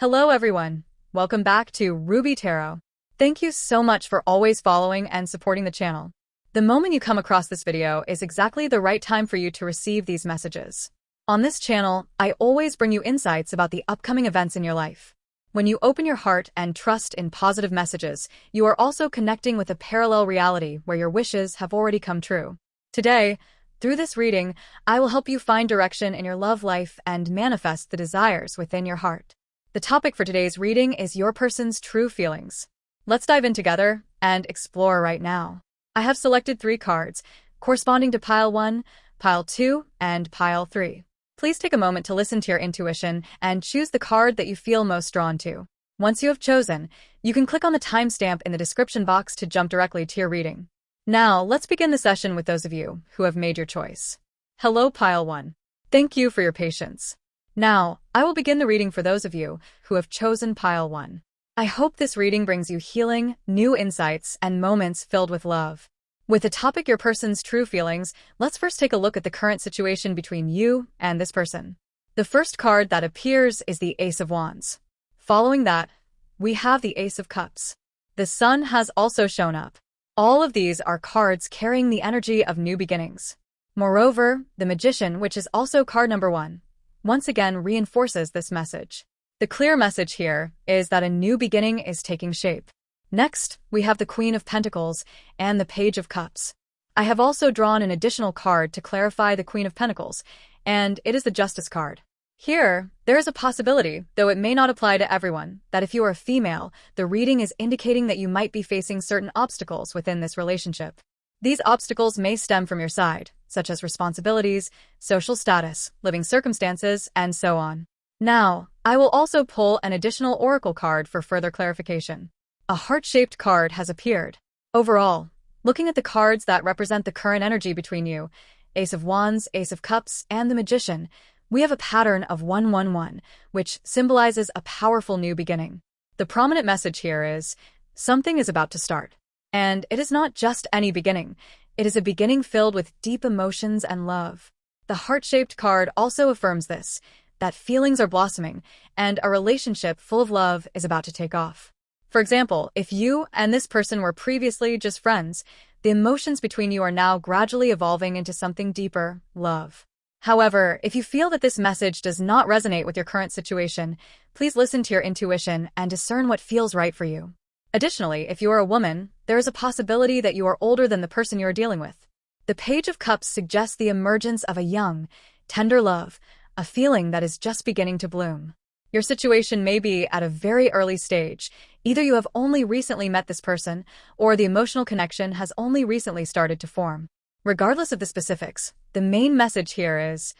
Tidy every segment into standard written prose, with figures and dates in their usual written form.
Hello everyone, welcome back to Ruby Tarot. Thank you so much for always following and supporting the channel. The moment you come across this video is exactly the right time for you to receive these messages. On this channel, I always bring you insights about the upcoming events in your life. When you open your heart and trust in positive messages, you are also connecting with a parallel reality where your wishes have already come true. Today, through this reading, I will help you find direction in your love life and manifest the desires within your heart. The topic for today's reading is your person's true feelings. Let's dive in together and explore right now. I have selected 3 cards, corresponding to Pile 1, Pile 2, and Pile 3. Please take a moment to listen to your intuition and choose the card that you feel most drawn to. Once you have chosen, you can click on the timestamp in the description box to jump directly to your reading. Now, let's begin the session with those of you who have made your choice. Hello, Pile 1. Thank you for your patience. Now, I will begin the reading for those of you who have chosen Pile 1. I hope this reading brings you healing, new insights, and moments filled with love. With the topic your person's true feelings, let's first take a look at the current situation between you and this person. The first card that appears is the Ace of Wands. Following that, we have the Ace of Cups. The Sun has also shown up. All of these are cards carrying the energy of new beginnings. Moreover, the Magician, which is also card number 1, once again reinforces this message. The clear message here is that a new beginning is taking shape. Next, we have the Queen of Pentacles and the Page of Cups. I have also drawn an additional card to clarify the Queen of Pentacles, and it is the Justice card. Here, there is a possibility, though it may not apply to everyone, that if you are a female, the reading is indicating that you might be facing certain obstacles within this relationship. These obstacles may stem from your side, such as responsibilities, social status, living circumstances, and so on. Now, I will also pull an additional oracle card for further clarification. A heart-shaped card has appeared. Overall, looking at the cards that represent the current energy between you, Ace of Wands, Ace of Cups, and the Magician, we have a pattern of 111, which symbolizes a powerful new beginning. The prominent message here is, something is about to start. And it is not just any beginning. It is a beginning filled with deep emotions and love. The heart-shaped card also affirms this, that feelings are blossoming, and a relationship full of love is about to take off. For example, if you and this person were previously just friends, the emotions between you are now gradually evolving into something deeper, love. However, if you feel that this message does not resonate with your current situation, please listen to your intuition and discern what feels right for you. Additionally, if you are a woman, there is a possibility that you are older than the person you are dealing with. The Page of Cups suggests the emergence of a young, tender love, a feeling that is just beginning to bloom. Your situation may be at a very early stage. Either you have only recently met this person, or the emotional connection has only recently started to form. Regardless of the specifics, the main message here is,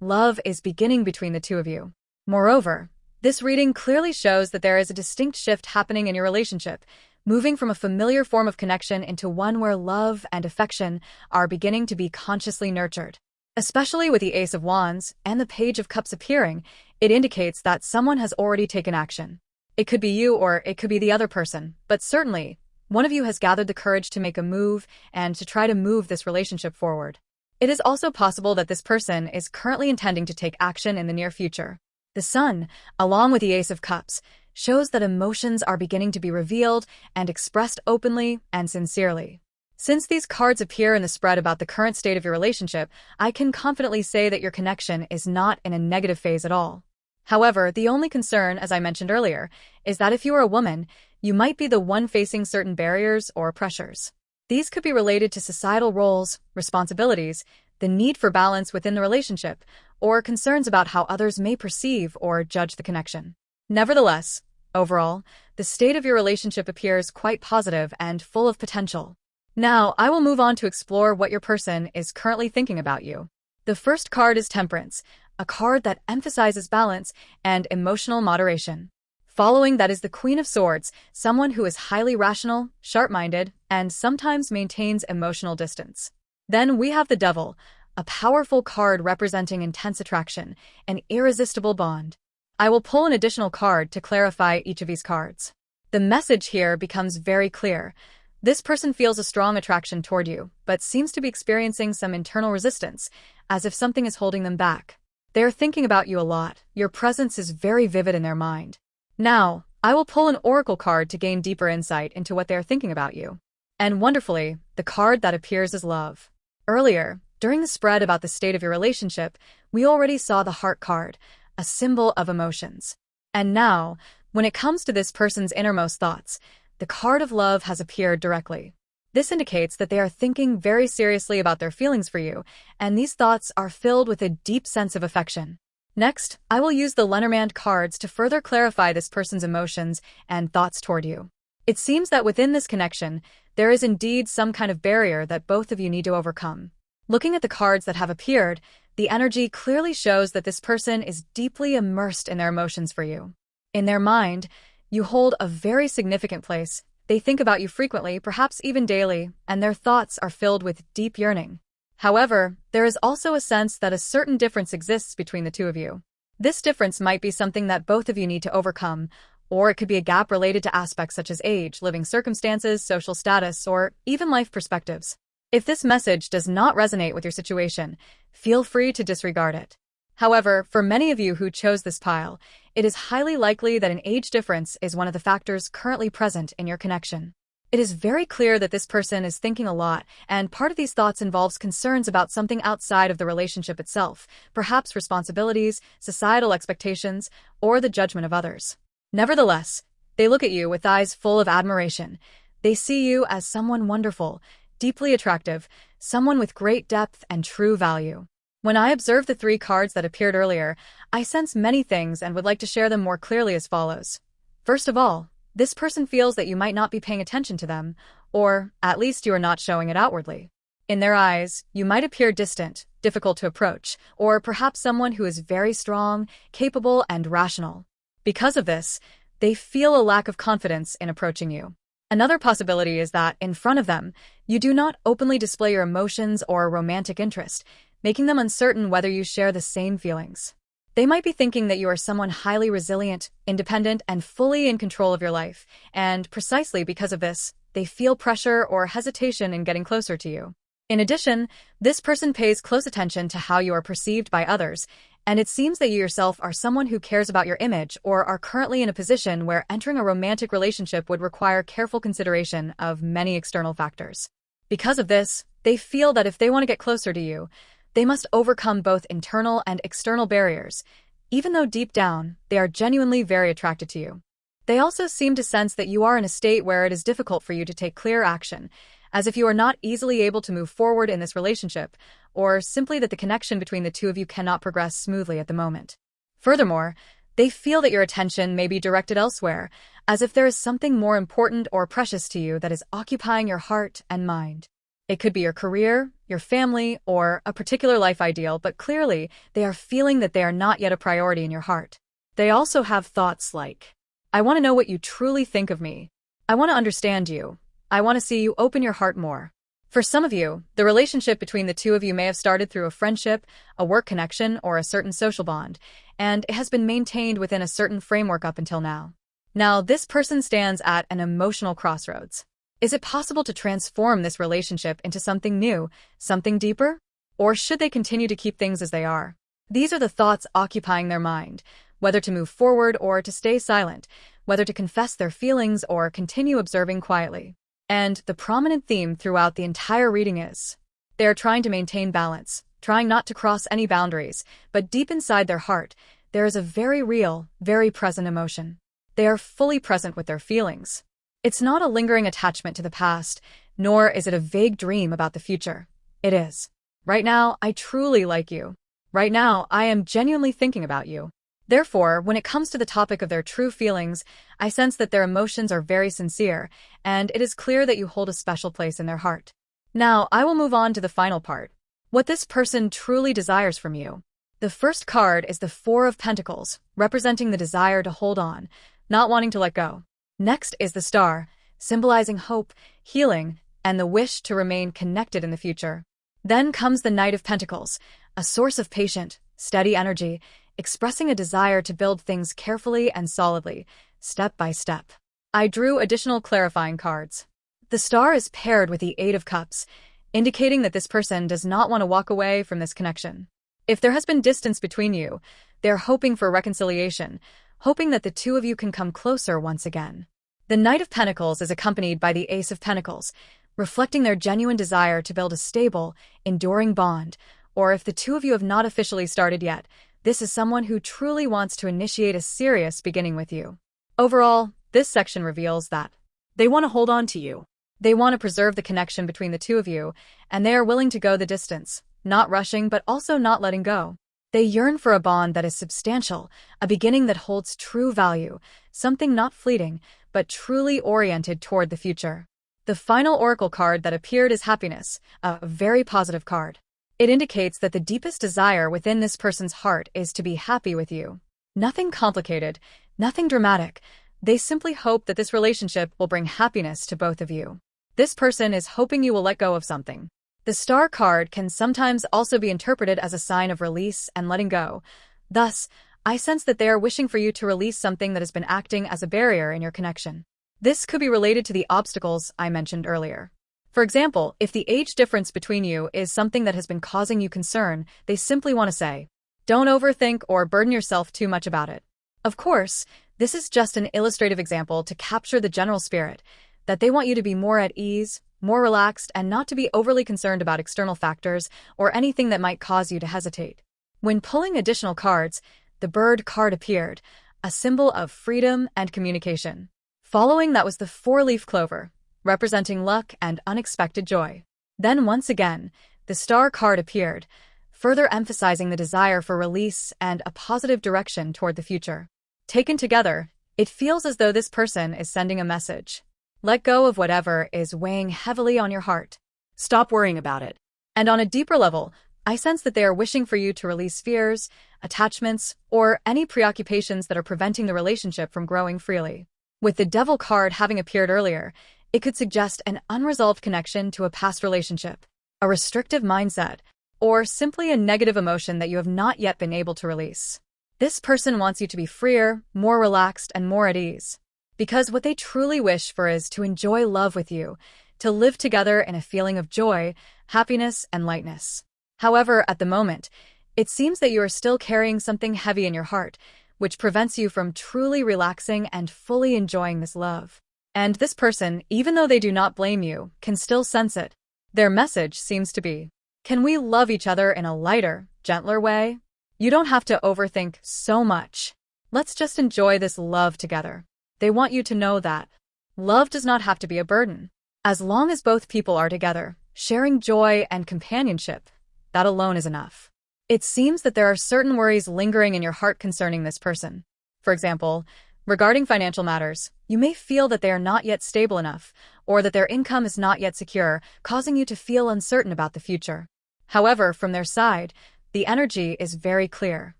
love is beginning between the two of you. Moreover, this reading clearly shows that there is a distinct shift happening in your relationship, moving from a familiar form of connection into one where love and affection are beginning to be consciously nurtured. Especially with the Ace of Wands and the Page of Cups appearing, it indicates that someone has already taken action. It could be you or it could be the other person, but certainly, one of you has gathered the courage to make a move and to try to move this relationship forward. It is also possible that this person is currently intending to take action in the near future. The Sun, along with the Ace of Cups, shows that emotions are beginning to be revealed and expressed openly and sincerely. Since these cards appear in the spread about the current state of your relationship, I can confidently say that your connection is not in a negative phase at all. However, the only concern, as I mentioned earlier, is that if you are a woman, you might be the one facing certain barriers or pressures. These could be related to societal roles, responsibilities, the need for balance within the relationship, or concerns about how others may perceive or judge the connection. Nevertheless, overall, the state of your relationship appears quite positive and full of potential. Now, I will move on to explore what your person is currently thinking about you. The first card is Temperance, a card that emphasizes balance and emotional moderation. Following that is the Queen of Swords, someone who is highly rational, sharp-minded, and sometimes maintains emotional distance. Then we have the Devil, a powerful card representing intense attraction, an irresistible bond. I will pull an additional card to clarify each of these cards. The message here becomes very clear. This person feels a strong attraction toward you, but seems to be experiencing some internal resistance, as if something is holding them back. They are thinking about you a lot. Your presence is very vivid in their mind. Now, I will pull an oracle card to gain deeper insight into what they are thinking about you. And wonderfully, the card that appears is love. Earlier, during the spread about the state of your relationship, we already saw the heart card, a symbol of emotions. And now, when it comes to this person's innermost thoughts, the card of love has appeared directly. This indicates that they are thinking very seriously about their feelings for you, and these thoughts are filled with a deep sense of affection. Next, I will use the Lenormand cards to further clarify this person's emotions and thoughts toward you. It seems that within this connection, there is indeed some kind of barrier that both of you need to overcome. Looking at the cards that have appeared, the energy clearly shows that this person is deeply immersed in their emotions for you. In their mind, you hold a very significant place. They think about you frequently, perhaps even daily, and their thoughts are filled with deep yearning. However, there is also a sense that a certain difference exists between the two of you. This difference might be something that both of you need to overcome, or it could be a gap related to aspects such as age, living circumstances, social status, or even life perspectives. If this message does not resonate with your situation, feel free to disregard it. However, for many of you who chose this pile, it is highly likely that an age difference is one of the factors currently present in your connection. It is very clear that this person is thinking a lot, and part of these thoughts involves concerns about something outside of the relationship itself, perhaps responsibilities, societal expectations, or the judgment of others. Nevertheless, they look at you with eyes full of admiration. They see you as someone wonderful, deeply attractive, someone with great depth and true value. When I observed the 3 cards that appeared earlier, I sense many things and would like to share them more clearly as follows. First of all, this person feels that you might not be paying attention to them, or at least you are not showing it outwardly. In their eyes, you might appear distant, difficult to approach, or perhaps someone who is very strong, capable, and rational. Because of this, they feel a lack of confidence in approaching you. Another possibility is that, in front of them, you do not openly display your emotions or romantic interest, making them uncertain whether you share the same feelings. They might be thinking that you are someone highly resilient, independent, and fully in control of your life, and precisely because of this, they feel pressure or hesitation in getting closer to you. In addition, this person pays close attention to how you are perceived by others, and it seems that you yourself are someone who cares about your image or are currently in a position where entering a romantic relationship would require careful consideration of many external factors. Because of this, they feel that if they want to get closer to you, they must overcome both internal and external barriers, even though deep down, they are genuinely very attracted to you. They also seem to sense that you are in a state where it is difficult for you to take clear action, as if you are not easily able to move forward in this relationship, or simply that the connection between the two of you cannot progress smoothly at the moment. Furthermore, they feel that your attention may be directed elsewhere, as if there is something more important or precious to you that is occupying your heart and mind. It could be your career, your family, or a particular life ideal, but clearly, they are feeling that they are not yet a priority in your heart. They also have thoughts like, I want to know what you truly think of me. I want to understand you. I want to see you open your heart more. For some of you, the relationship between the two of you may have started through a friendship, a work connection, or a certain social bond, and it has been maintained within a certain framework up until now. Now, this person stands at an emotional crossroads. Is it possible to transform this relationship into something new, something deeper? Or should they continue to keep things as they are? These are the thoughts occupying their mind, whether to move forward or to stay silent, whether to confess their feelings or continue observing quietly. And the prominent theme throughout the entire reading is, they are trying to maintain balance, trying not to cross any boundaries, but deep inside their heart, there is a very real, very present emotion. They are fully present with their feelings. It's not a lingering attachment to the past, nor is it a vague dream about the future. It is. Right now, I truly like you. Right now, I am genuinely thinking about you. Therefore, when it comes to the topic of their true feelings, I sense that their emotions are very sincere, and it is clear that you hold a special place in their heart. Now, I will move on to the final part. What this person truly desires from you. The first card is the 4 of Pentacles, representing the desire to hold on, not wanting to let go. Next is the Star, symbolizing hope, healing, and the wish to remain connected in the future. Then comes the Knight of Pentacles, a source of patient, steady energy, expressing a desire to build things carefully and solidly, step by step. I drew additional clarifying cards. The Star is paired with the 8 of Cups, indicating that this person does not want to walk away from this connection. If there has been distance between you, they are hoping for reconciliation, hoping that the two of you can come closer once again. The Knight of Pentacles is accompanied by the Ace of Pentacles, reflecting their genuine desire to build a stable, enduring bond, or if the two of you have not officially started yet, this is someone who truly wants to initiate a serious beginning with you. Overall, this section reveals that they want to hold on to you. They want to preserve the connection between the two of you, and they are willing to go the distance, not rushing but also not letting go. They yearn for a bond that is substantial, a beginning that holds true value, something not fleeting, but truly oriented toward the future. The final oracle card that appeared is Happiness, a very positive card. It indicates that the deepest desire within this person's heart is to be happy with you. Nothing complicated, nothing dramatic. They simply hope that this relationship will bring happiness to both of you. This person is hoping you will let go of something. The Star card can sometimes also be interpreted as a sign of release and letting go. Thus, I sense that they are wishing for you to release something that has been acting as a barrier in your connection. This could be related to the obstacles I mentioned earlier. For example, if the age difference between you is something that has been causing you concern, they simply want to say, don't overthink or burden yourself too much about it. Of course, this is just an illustrative example to capture the general spirit, that they want you to be more at ease, more relaxed, and not to be overly concerned about external factors or anything that might cause you to hesitate. When pulling additional cards, the Bird card appeared, a symbol of freedom and communication. Following that was the four-leaf clover, representing luck and unexpected joy. Then once again, the Star card appeared, further emphasizing the desire for release and a positive direction toward the future. Taken together, it feels as though this person is sending a message. Let go of whatever is weighing heavily on your heart. Stop worrying about it. And on a deeper level, I sense that they are wishing for you to release fears, attachments, or any preoccupations that are preventing the relationship from growing freely. With the Devil card having appeared earlier, it could suggest an unresolved connection to a past relationship, a restrictive mindset, or simply a negative emotion that you have not yet been able to release. This person wants you to be freer, more relaxed, and more at ease. Because what they truly wish for is to enjoy love with you, to live together in a feeling of joy, happiness, and lightness. However, at the moment, it seems that you are still carrying something heavy in your heart, which prevents you from truly relaxing and fully enjoying this love. And this person, even though they do not blame you, can still sense it. Their message seems to be, can we love each other in a lighter, gentler way? You don't have to overthink so much. Let's just enjoy this love together. They want you to know that love does not have to be a burden. As long as both people are together, sharing joy and companionship, that alone is enough. It seems that there are certain worries lingering in your heart concerning this person. For example, regarding financial matters, you may feel that they are not yet stable enough, or that their income is not yet secure, causing you to feel uncertain about the future. However, from their side, the energy is very clear.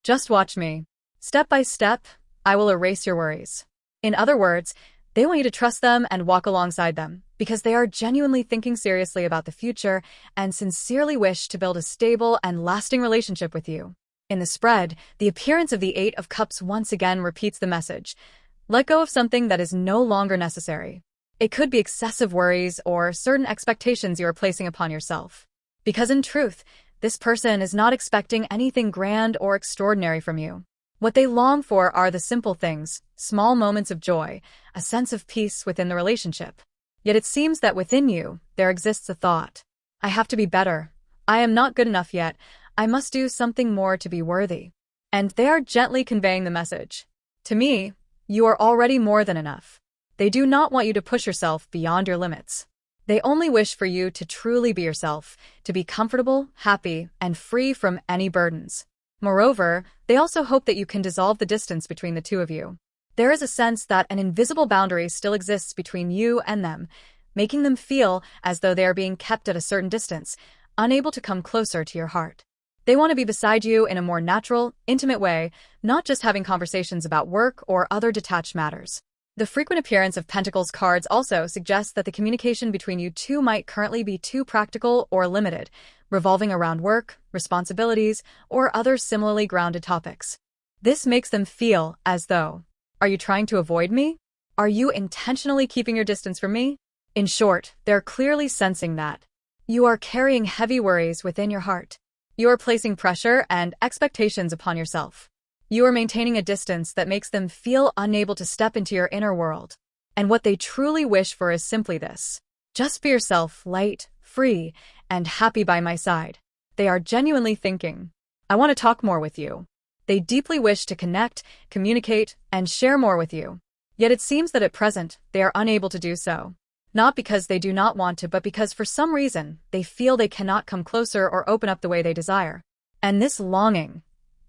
Just watch me. Step by step, I will erase your worries. In other words, they want you to trust them and walk alongside them, because they are genuinely thinking seriously about the future and sincerely wish to build a stable and lasting relationship with you. In the spread, the appearance of the Eight of Cups once again repeats the message. Let go of something that is no longer necessary. It could be excessive worries or certain expectations you are placing upon yourself. Because in truth, this person is not expecting anything grand or extraordinary from you. What they long for are the simple things, small moments of joy, a sense of peace within the relationship. Yet it seems that within you, there exists a thought. I have to be better. I am not good enough yet. I must do something more to be worthy. And they are gently conveying the message. To me, you are already more than enough. They do not want you to push yourself beyond your limits. They only wish for you to truly be yourself, to be comfortable, happy, and free from any burdens. Moreover, they also hope that you can dissolve the distance between the two of you. There is a sense that an invisible boundary still exists between you and them, making them feel as though they are being kept at a certain distance, unable to come closer to your heart. They want to be beside you in a more natural, intimate way, not just having conversations about work or other detached matters. The frequent appearance of Pentacles cards also suggests that the communication between you two might currently be too practical or limited, revolving around work, responsibilities, or other similarly grounded topics. This makes them feel as though, are you trying to avoid me? Are you intentionally keeping your distance from me? In short, they're clearly sensing that you are carrying heavy worries within your heart. You are placing pressure and expectations upon yourself. You are maintaining a distance that makes them feel unable to step into your inner world. And what they truly wish for is simply this. Just be yourself, light, free, and happy by my side. They are genuinely thinking, I want to talk more with you. They deeply wish to connect, communicate, and share more with you. Yet it seems that at present, they are unable to do so. Not because they do not want to, but because for some reason, they feel they cannot come closer or open up the way they desire. And this longing,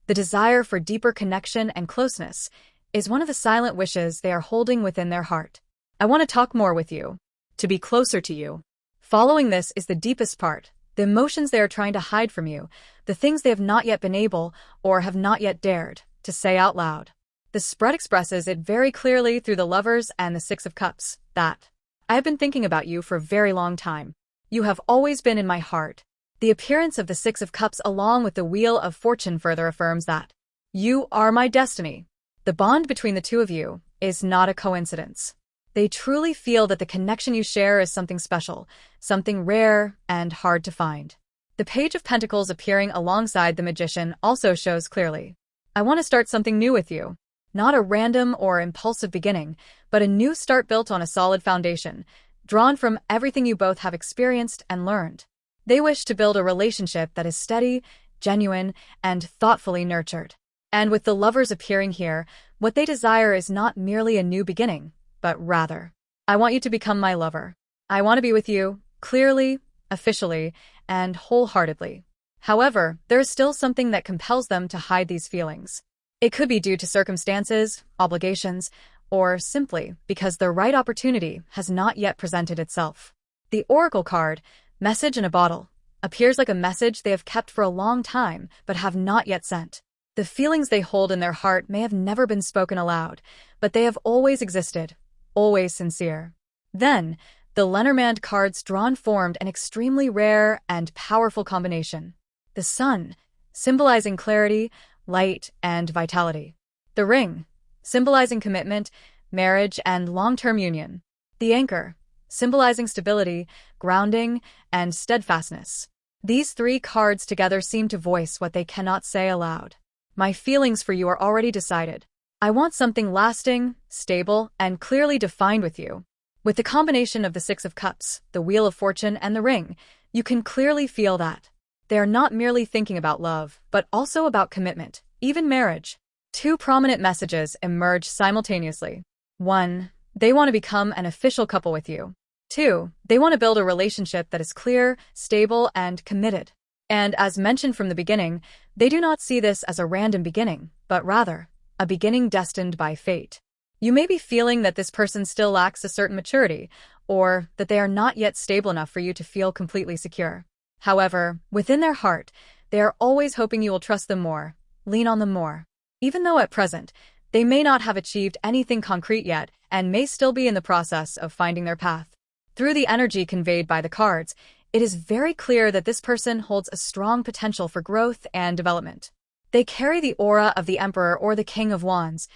the desire for deeper connection and closeness, is one of the silent wishes they are holding within their heart. I want to talk more with you, to be closer to you. Following this is the deepest part, the emotions they are trying to hide from you, the things they have not yet been able, or have not yet dared, to say out loud. The spread expresses it very clearly through the Lovers and the Six of Cups, that I have been thinking about you for a very long time. You have always been in my heart. The appearance of the Six of Cups along with the Wheel of Fortune further affirms that you are my destiny. The bond between the two of you is not a coincidence. They truly feel that the connection you share is something special, something rare and hard to find. The Page of Pentacles appearing alongside the Magician also shows clearly. I want to start something new with you. Not a random or impulsive beginning, but a new start built on a solid foundation, drawn from everything you both have experienced and learned. They wish to build a relationship that is steady, genuine, and thoughtfully nurtured. And with the Lovers appearing here, what they desire is not merely a new beginning, but rather, I want you to become my lover. I want to be with you, clearly, officially, and wholeheartedly. However, there is still something that compels them to hide these feelings. It could be due to circumstances, obligations, or simply because the right opportunity has not yet presented itself. The Oracle card, Message in a Bottle, appears like a message they have kept for a long time but have not yet sent. The feelings they hold in their heart may have never been spoken aloud, but they have always existed, always sincere. Then, the Lenormand cards drawn formed an extremely rare and powerful combination. The Sun, symbolizing clarity, light, and vitality. The Ring, symbolizing commitment, marriage, and long-term union. The Anchor, symbolizing stability, grounding, and steadfastness. These three cards together seem to voice what they cannot say aloud. My feelings for you are already decided. I want something lasting, stable, and clearly defined with you. With the combination of the Six of Cups, the Wheel of Fortune, and the Ring, you can clearly feel that. They are not merely thinking about love, but also about commitment, even marriage. Two prominent messages emerge simultaneously. 1. They want to become an official couple with you. 2. They want to build a relationship that is clear, stable, and committed. And as mentioned from the beginning, they do not see this as a random beginning, but rather, a beginning destined by fate. You may be feeling that this person still lacks a certain maturity, or that they are not yet stable enough for you to feel completely secure. However, within their heart, they are always hoping you will trust them more, lean on them more. Even though at present, they may not have achieved anything concrete yet and may still be in the process of finding their path. Through the energy conveyed by the cards, it is very clear that this person holds a strong potential for growth and development. They carry the aura of the Emperor or the King of Wands,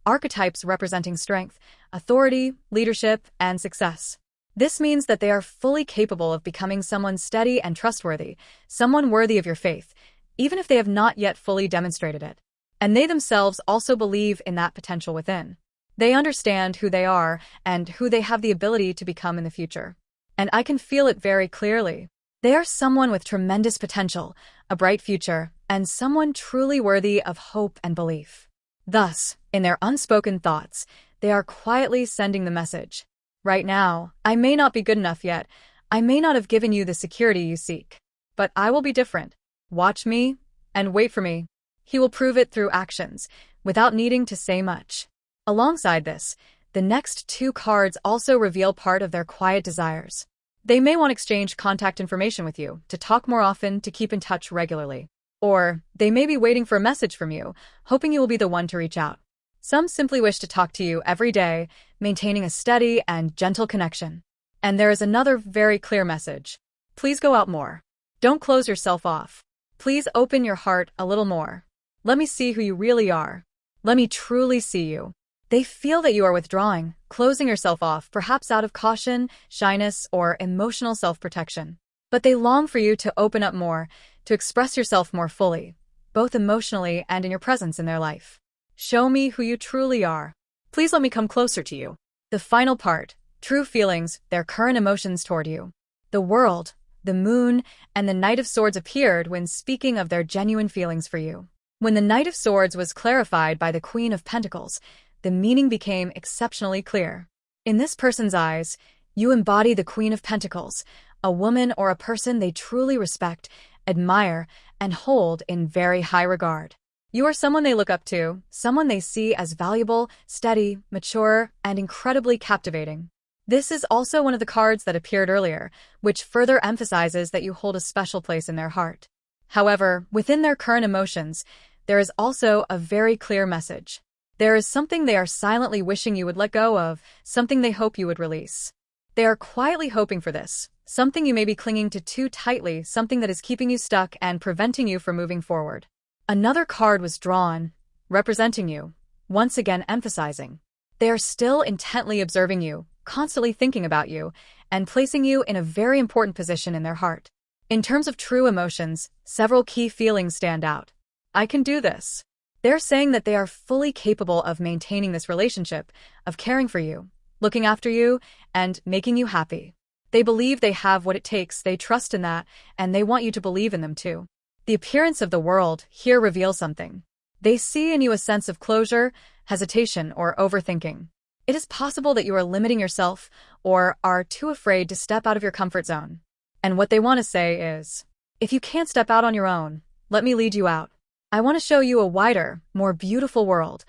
archetypes representing strength, authority, leadership, and success. This means that they are fully capable of becoming someone steady and trustworthy, someone worthy of your faith, even if they have not yet fully demonstrated it. And they themselves also believe in that potential within. They understand who they are and who they have the ability to become in the future. And I can feel it very clearly. They are someone with tremendous potential, a bright future, and someone truly worthy of hope and belief. Thus, in their unspoken thoughts, they are quietly sending the message. Right now, I may not be good enough yet. I may not have given you the security you seek. But I will be different. Watch me, and wait for me. He will prove it through actions, without needing to say much. Alongside this, the next two cards also reveal part of their quiet desires. They may want to exchange contact information with you, to talk more often, to keep in touch regularly. Or, they may be waiting for a message from you, hoping you will be the one to reach out. Some simply wish to talk to you every day, maintaining a steady and gentle connection. And there is another very clear message. Please go out more. Don't close yourself off. Please open your heart a little more. Let me see who you really are. Let me truly see you. They feel that you are withdrawing, closing yourself off, perhaps out of caution, shyness, or emotional self-protection. But they long for you to open up more, to express yourself more fully. both emotionally and in your presence in their life. Show me who you truly are. Please let me come closer to you. The final part, true feelings, their current emotions toward you. The world, the moon, and the Knight of Swords appeared when speaking of their genuine feelings for you. When the Knight of Swords was clarified by the Queen of Pentacles, the meaning became exceptionally clear. In this person's eyes, you embody the Queen of Pentacles, a woman or a person they truly respect, admire, and hold in very high regard. You are someone they look up to, someone they see as valuable, steady, mature, and incredibly captivating. This is also one of the cards that appeared earlier, which further emphasizes that you hold a special place in their heart. However, within their current emotions, there is also a very clear message. There is something they are silently wishing you would let go of, something they hope you would release. They are quietly hoping for this, something you may be clinging to too tightly, something that is keeping you stuck and preventing you from moving forward. Another card was drawn, representing you, once again emphasizing. They are still intently observing you, constantly thinking about you, and placing you in a very important position in their heart. In terms of true emotions, several key feelings stand out. I can do this. They're saying that they are fully capable of maintaining this relationship, of caring for you, looking after you, and making you happy. They believe they have what it takes, they trust in that, and they want you to believe in them too. The appearance of the world here reveals something. They see in you a sense of closure, hesitation, or overthinking. It is possible that you are limiting yourself or are too afraid to step out of your comfort zone. And what they want to say is, if you can't step out on your own, let me lead you out. I want to show you a wider, more beautiful world,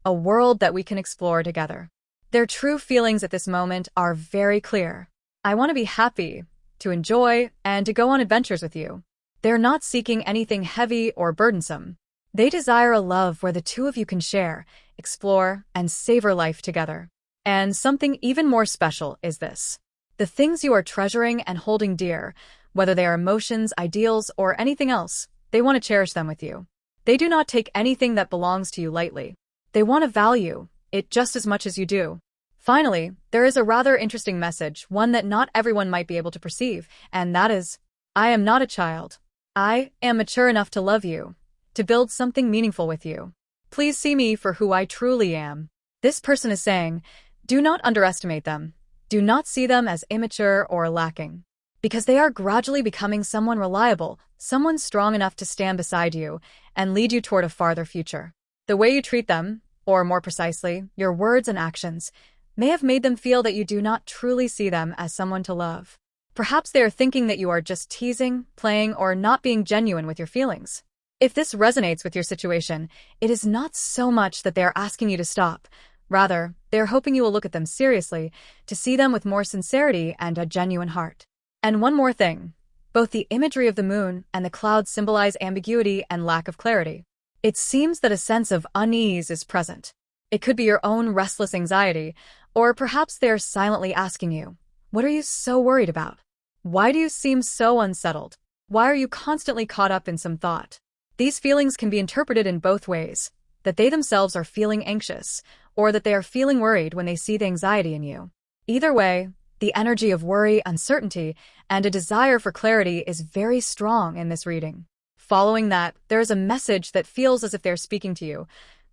a world that we can explore together. Their true feelings at this moment are very clear. I want to be happy, to enjoy, and to go on adventures with you. They're not seeking anything heavy or burdensome. They desire a love where the two of you can share, explore, and savor life together. And something even more special is this. The things you are treasuring and holding dear, whether they are emotions, ideals, or anything else, they want to cherish them with you. They do not take anything that belongs to you lightly. They want to value it just as much as you do. Finally, there is a rather interesting message, one that not everyone might be able to perceive, and that is, I am not a child. I am mature enough to love you, to build something meaningful with you. Please see me for who I truly am. This person is saying, do not underestimate them. Do not see them as immature or lacking. Because they are gradually becoming someone reliable, someone strong enough to stand beside you and lead you toward a farther future. The way you treat them, or more precisely, your words and actions, may have made them feel that you do not truly see them as someone to love. Perhaps they are thinking that you are just teasing, playing, or not being genuine with your feelings. If this resonates with your situation, it is not so much that they are asking you to stop. Rather, they are hoping you will look at them seriously, to see them with more sincerity and a genuine heart. And one more thing. Both the imagery of the moon and the clouds symbolize ambiguity and lack of clarity. It seems that a sense of unease is present. It could be your own restless anxiety, or perhaps they are silently asking you, what are you so worried about? Why do you seem so unsettled? Why are you constantly caught up in some thought? These feelings can be interpreted in both ways, that they themselves are feeling anxious, or that they are feeling worried when they see the anxiety in you. Either way, the energy of worry, uncertainty, and a desire for clarity is very strong in this reading. Following that, there is a message that feels as if they're speaking to you.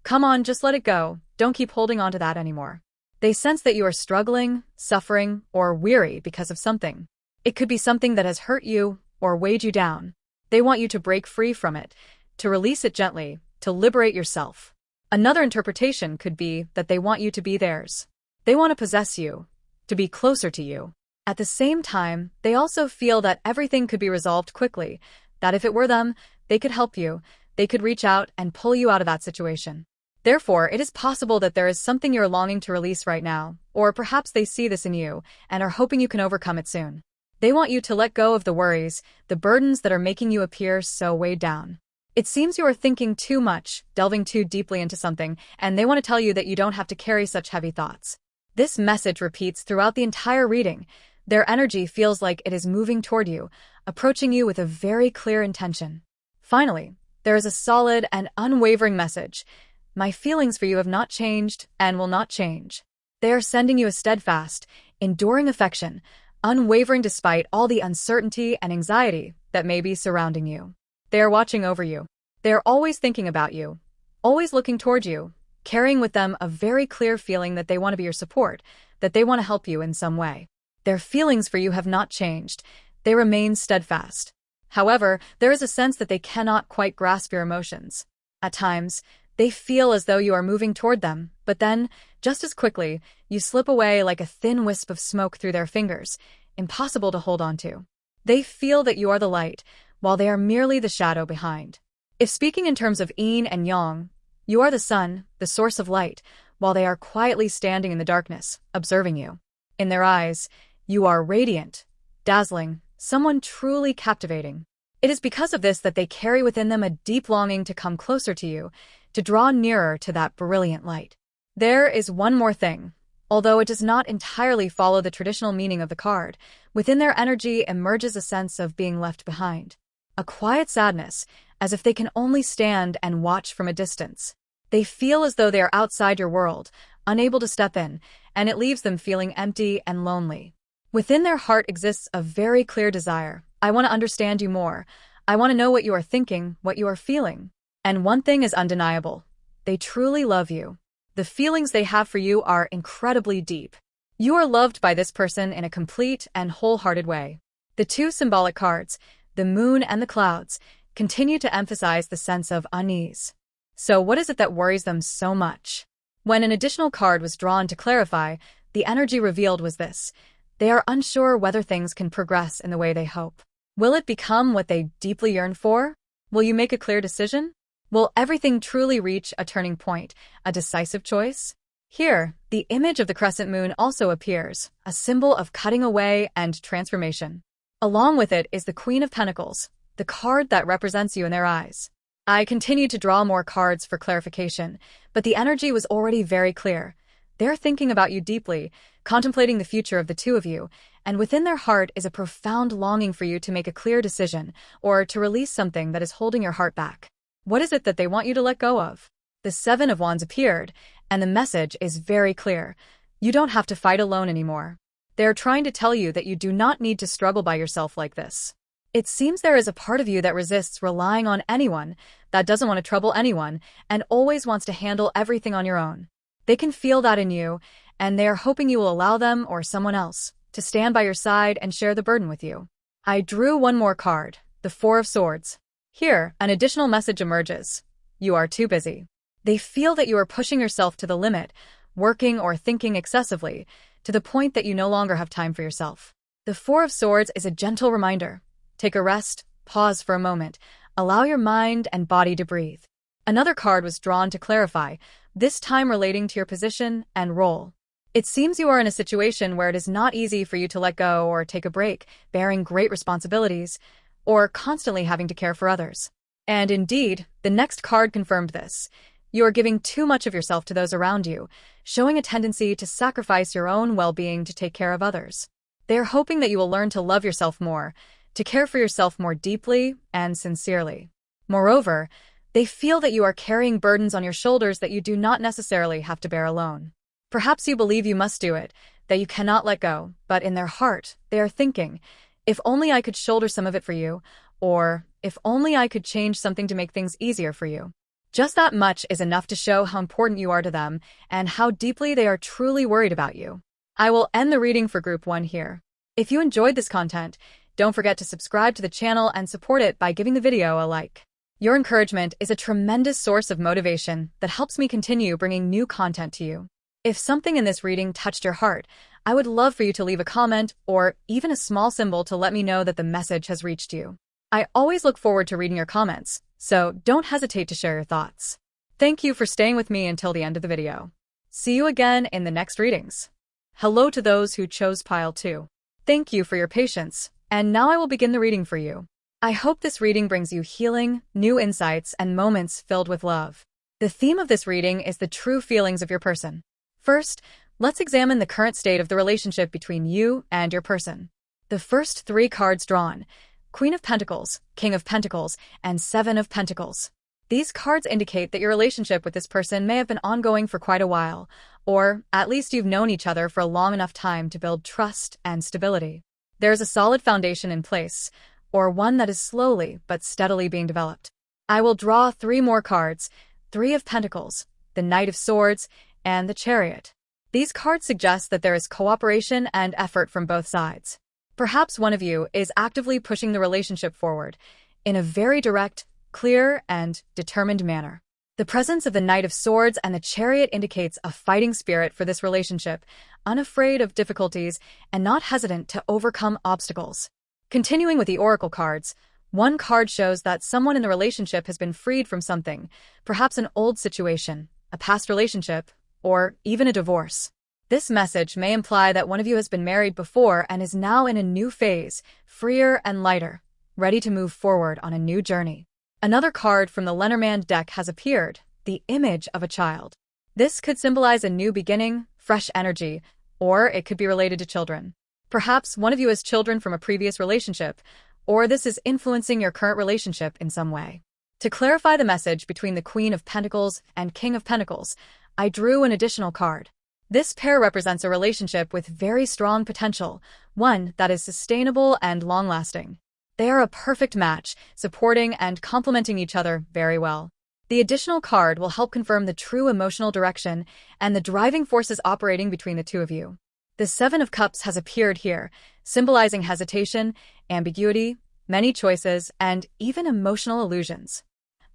Come on, just let it go. Don't keep holding on to that anymore. They sense that you are struggling, suffering, or weary because of something. It could be something that has hurt you or weighed you down. They want you to break free from it, to release it gently, to liberate yourself. Another interpretation could be that they want you to be theirs. They want to possess you, to be closer to you. At the same time, they also feel that everything could be resolved quickly, that if it were them, they could help you, they could reach out and pull you out of that situation. Therefore, it is possible that there is something you're longing to release right now, or perhaps they see this in you and are hoping you can overcome it soon. They want you to let go of the worries, the burdens that are making you appear so weighed down. It seems you are thinking too much, delving too deeply into something, and they want to tell you that you don't have to carry such heavy thoughts. This message repeats throughout the entire reading. Their energy feels like it is moving toward you, approaching you with a very clear intention. Finally, there is a solid and unwavering message. My feelings for you have not changed and will not change. They are sending you a steadfast, enduring affection, unwavering despite all the uncertainty and anxiety that may be surrounding you. They are watching over you. They're always thinking about you, always looking toward you, carrying with them a very clear feeling that they want to be your support, that they want to help you in some way. Their feelings for you have not changed. They remain steadfast. However, there is a sense that they cannot quite grasp your emotions. At times, they feel as though you are moving toward them, but then, just as quickly, you slip away like a thin wisp of smoke through their fingers, impossible to hold on to. They feel that you are the light, while they are merely the shadow behind. If speaking in terms of yin and yang, you are the sun, the source of light, while they are quietly standing in the darkness, observing you. In their eyes, you are radiant, dazzling, someone truly captivating. It is because of this that they carry within them a deep longing to come closer to you, to draw nearer to that brilliant light. There is one more thing. Although it does not entirely follow the traditional meaning of the card, within their energy emerges a sense of being left behind. A quiet sadness, as if they can only stand and watch from a distance. They feel as though they are outside your world, unable to step in, and it leaves them feeling empty and lonely. Within their heart exists a very clear desire. I want to understand you more. I want to know what you are thinking, what you are feeling. And one thing is undeniable. They truly love you. The feelings they have for you are incredibly deep. You are loved by this person in a complete and wholehearted way. The two symbolic cards, the moon and the clouds, continue to emphasize the sense of unease. So what is it that worries them so much? When an additional card was drawn to clarify, the energy revealed was this. They are unsure whether things can progress in the way they hope. Will it become what they deeply yearn for? Will you make a clear decision? Will everything truly reach a turning point, a decisive choice? Here, the image of the crescent moon also appears, a symbol of cutting away and transformation. Along with it is the Queen of Pentacles, the card that represents you in their eyes. I continued to draw more cards for clarification, but the energy was already very clear. They're thinking about you deeply, contemplating the future of the two of you, and within their heart is a profound longing for you to make a clear decision, or to release something that is holding your heart back. What is it that they want you to let go of? The Seven of Wands appeared, and the message is very clear. You don't have to fight alone anymore. They're trying to tell you that you do not need to struggle by yourself like this. It seems there is a part of you that resists relying on anyone, that doesn't want to trouble anyone, and always wants to handle everything on your own. They can feel that in you, and they are hoping you will allow them or someone else to stand by your side and share the burden with you. I drew one more card, the Four of Swords. Here, an additional message emerges. You are too busy. They feel that you are pushing yourself to the limit, working or thinking excessively, to the point that you no longer have time for yourself. The Four of Swords is a gentle reminder. Take a rest, pause for a moment, allow your mind and body to breathe. Another card was drawn to clarify, this time relating to your position and role. It seems you are in a situation where it is not easy for you to let go or take a break, bearing great responsibilities, or constantly having to care for others. And indeed, the next card confirmed this. You are giving too much of yourself to those around you, showing a tendency to sacrifice your own well-being to take care of others. They are hoping that you will learn to love yourself more, to care for yourself more deeply and sincerely. Moreover, they feel that you are carrying burdens on your shoulders that you do not necessarily have to bear alone. Perhaps you believe you must do it, that you cannot let go, but in their heart, they are thinking, if only I could shoulder some of it for you, or if only I could change something to make things easier for you. Just that much is enough to show how important you are to them and how deeply they are truly worried about you. I will end the reading for Group 1 here. If you enjoyed this content, don't forget to subscribe to the channel and support it by giving the video a like. Your encouragement is a tremendous source of motivation that helps me continue bringing new content to you. If something in this reading touched your heart, I would love for you to leave a comment or even a small symbol to let me know that the message has reached you. I always look forward to reading your comments, so don't hesitate to share your thoughts. Thank you for staying with me until the end of the video. See you again in the next readings. Hello to those who chose Pile 2. Thank you for your patience, and now I will begin the reading for you. I hope this reading brings you healing, new insights, and moments filled with love. The theme of this reading is the true feelings of your person. First, let's examine the current state of the relationship between you and your person. The first three cards drawn, Queen of Pentacles, King of Pentacles, and Seven of Pentacles. These cards indicate that your relationship with this person may have been ongoing for quite a while, or at least you've known each other for a long enough time to build trust and stability. There is a solid foundation in place, or one that is slowly but steadily being developed. I will draw 3 more cards: Three of Pentacles, the Knight of Swords, and the Chariot. These cards suggest that there is cooperation and effort from both sides. Perhaps one of you is actively pushing the relationship forward in a very direct, clear, and determined manner. The presence of the Knight of Swords and the Chariot indicates a fighting spirit for this relationship, unafraid of difficulties and not hesitant to overcome obstacles. Continuing with the oracle cards, one card shows that someone in the relationship has been freed from something, perhaps an old situation, a past relationship, or even a divorce. This message may imply that one of you has been married before and is now in a new phase, freer and lighter, ready to move forward on a new journey. Another card from the Lenormand deck has appeared, the image of a child. This could symbolize a new beginning, fresh energy, or it could be related to children. Perhaps one of you has children from a previous relationship, or this is influencing your current relationship in some way. To clarify the message between the Queen of Pentacles and King of Pentacles, I drew an additional card. This pair represents a relationship with very strong potential, one that is sustainable and long-lasting. They are a perfect match, supporting and complementing each other very well. The additional card will help confirm the true emotional direction and the driving forces operating between the two of you. The Seven of Cups has appeared here, symbolizing hesitation, ambiguity, many choices, and even emotional illusions.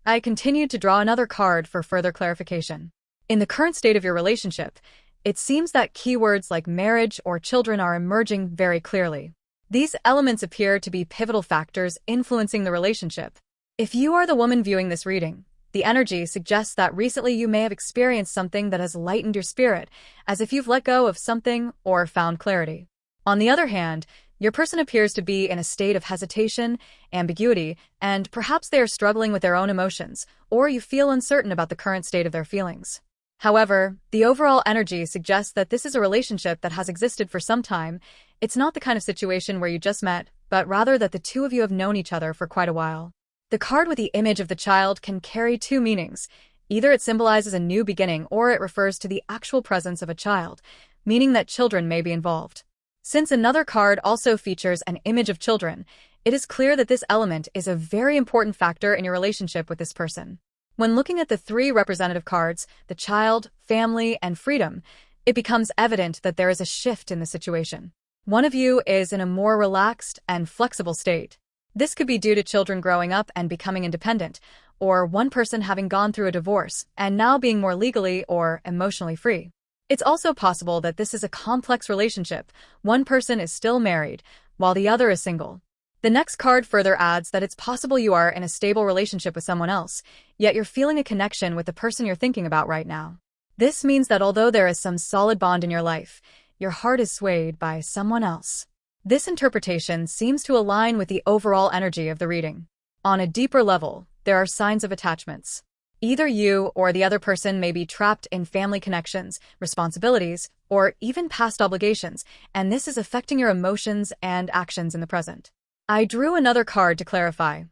I continued to draw another card for further clarification. In the current state of your relationship, it seems that keywords like marriage or children are emerging very clearly. These elements appear to be pivotal factors influencing the relationship. If you are the woman viewing this reading, the energy suggests that recently you may have experienced something that has lightened your spirit, as if you've let go of something or found clarity. On the other hand, your person appears to be in a state of hesitation, ambiguity, and perhaps they are struggling with their own emotions, or you feel uncertain about the current state of their feelings. However, the overall energy suggests that this is a relationship that has existed for some time. It's not the kind of situation where you just met, but rather that the two of you have known each other for quite a while. The card with the image of the child can carry two meanings. Either it symbolizes a new beginning or it refers to the actual presence of a child, meaning that children may be involved. Since another card also features an image of children, it is clear that this element is a very important factor in your relationship with this person. When looking at the 3 representative cards, the child, family, and freedom, it becomes evident that there is a shift in the situation. One of you is in a more relaxed and flexible state. This could be due to children growing up and becoming independent, or one person having gone through a divorce and now being more legally or emotionally free. It's also possible that this is a complex relationship. One person is still married, while the other is single. The next card further adds that it's possible you are in a stable relationship with someone else, yet you're feeling a connection with the person you're thinking about right now. This means that although there is some solid bond in your life, your heart is swayed by someone else. This interpretation seems to align with the overall energy of the reading. On a deeper level, there are signs of attachments. Either you or the other person may be trapped in family connections, responsibilities, or even past obligations, and this is affecting your emotions and actions in the present. I drew another card to clarify.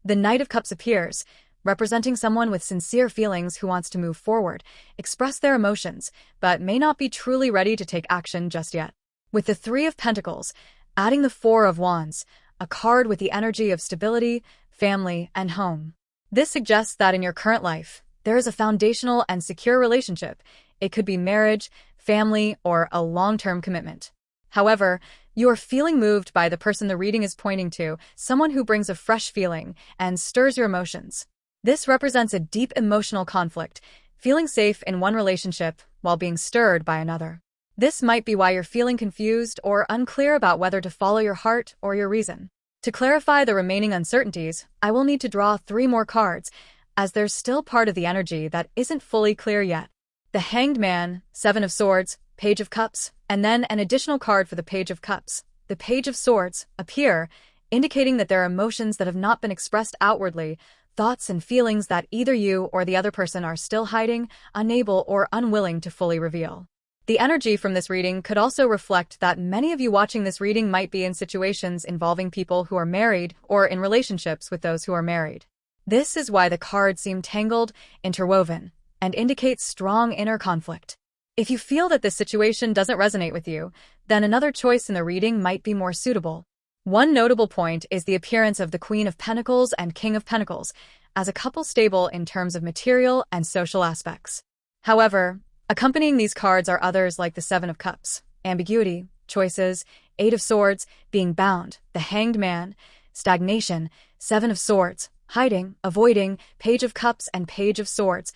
The Knight of Cups appears, representing someone with sincere feelings who wants to move forward, express their emotions, but may not be truly ready to take action just yet. With the 3 of Pentacles, adding the 4 of Wands, a card with the energy of stability, family, and home. This suggests that in your current life, there is a foundational and secure relationship. It could be marriage, family, or a long-term commitment. However, you are feeling moved by the person the reading is pointing to, someone who brings a fresh feeling and stirs your emotions. This represents a deep emotional conflict, feeling safe in one relationship while being stirred by another. This might be why you're feeling confused or unclear about whether to follow your heart or your reason. To clarify the remaining uncertainties, I will need to draw 3 more cards, as there's still part of the energy that isn't fully clear yet. The Hanged Man, 7 of Swords, Page of Cups, and then an additional card for the Page of Cups, the Page of Swords, appear, indicating that there are emotions that have not been expressed outwardly, thoughts and feelings that either you or the other person are still hiding, unable or unwilling to fully reveal. The energy from this reading could also reflect that many of you watching this reading might be in situations involving people who are married or in relationships with those who are married. This is why the cards seem tangled, interwoven, and indicate strong inner conflict. If you feel that this situation doesn't resonate with you, then another choice in the reading might be more suitable. One notable point is the appearance of the Queen of Pentacles and King of Pentacles, as a couple stable in terms of material and social aspects. However, accompanying these cards are others like the Seven of Cups, ambiguity, choices, Eight of Swords, being bound, the Hanged Man, stagnation, Seven of Swords, hiding, avoiding, Page of Cups, and Page of Swords,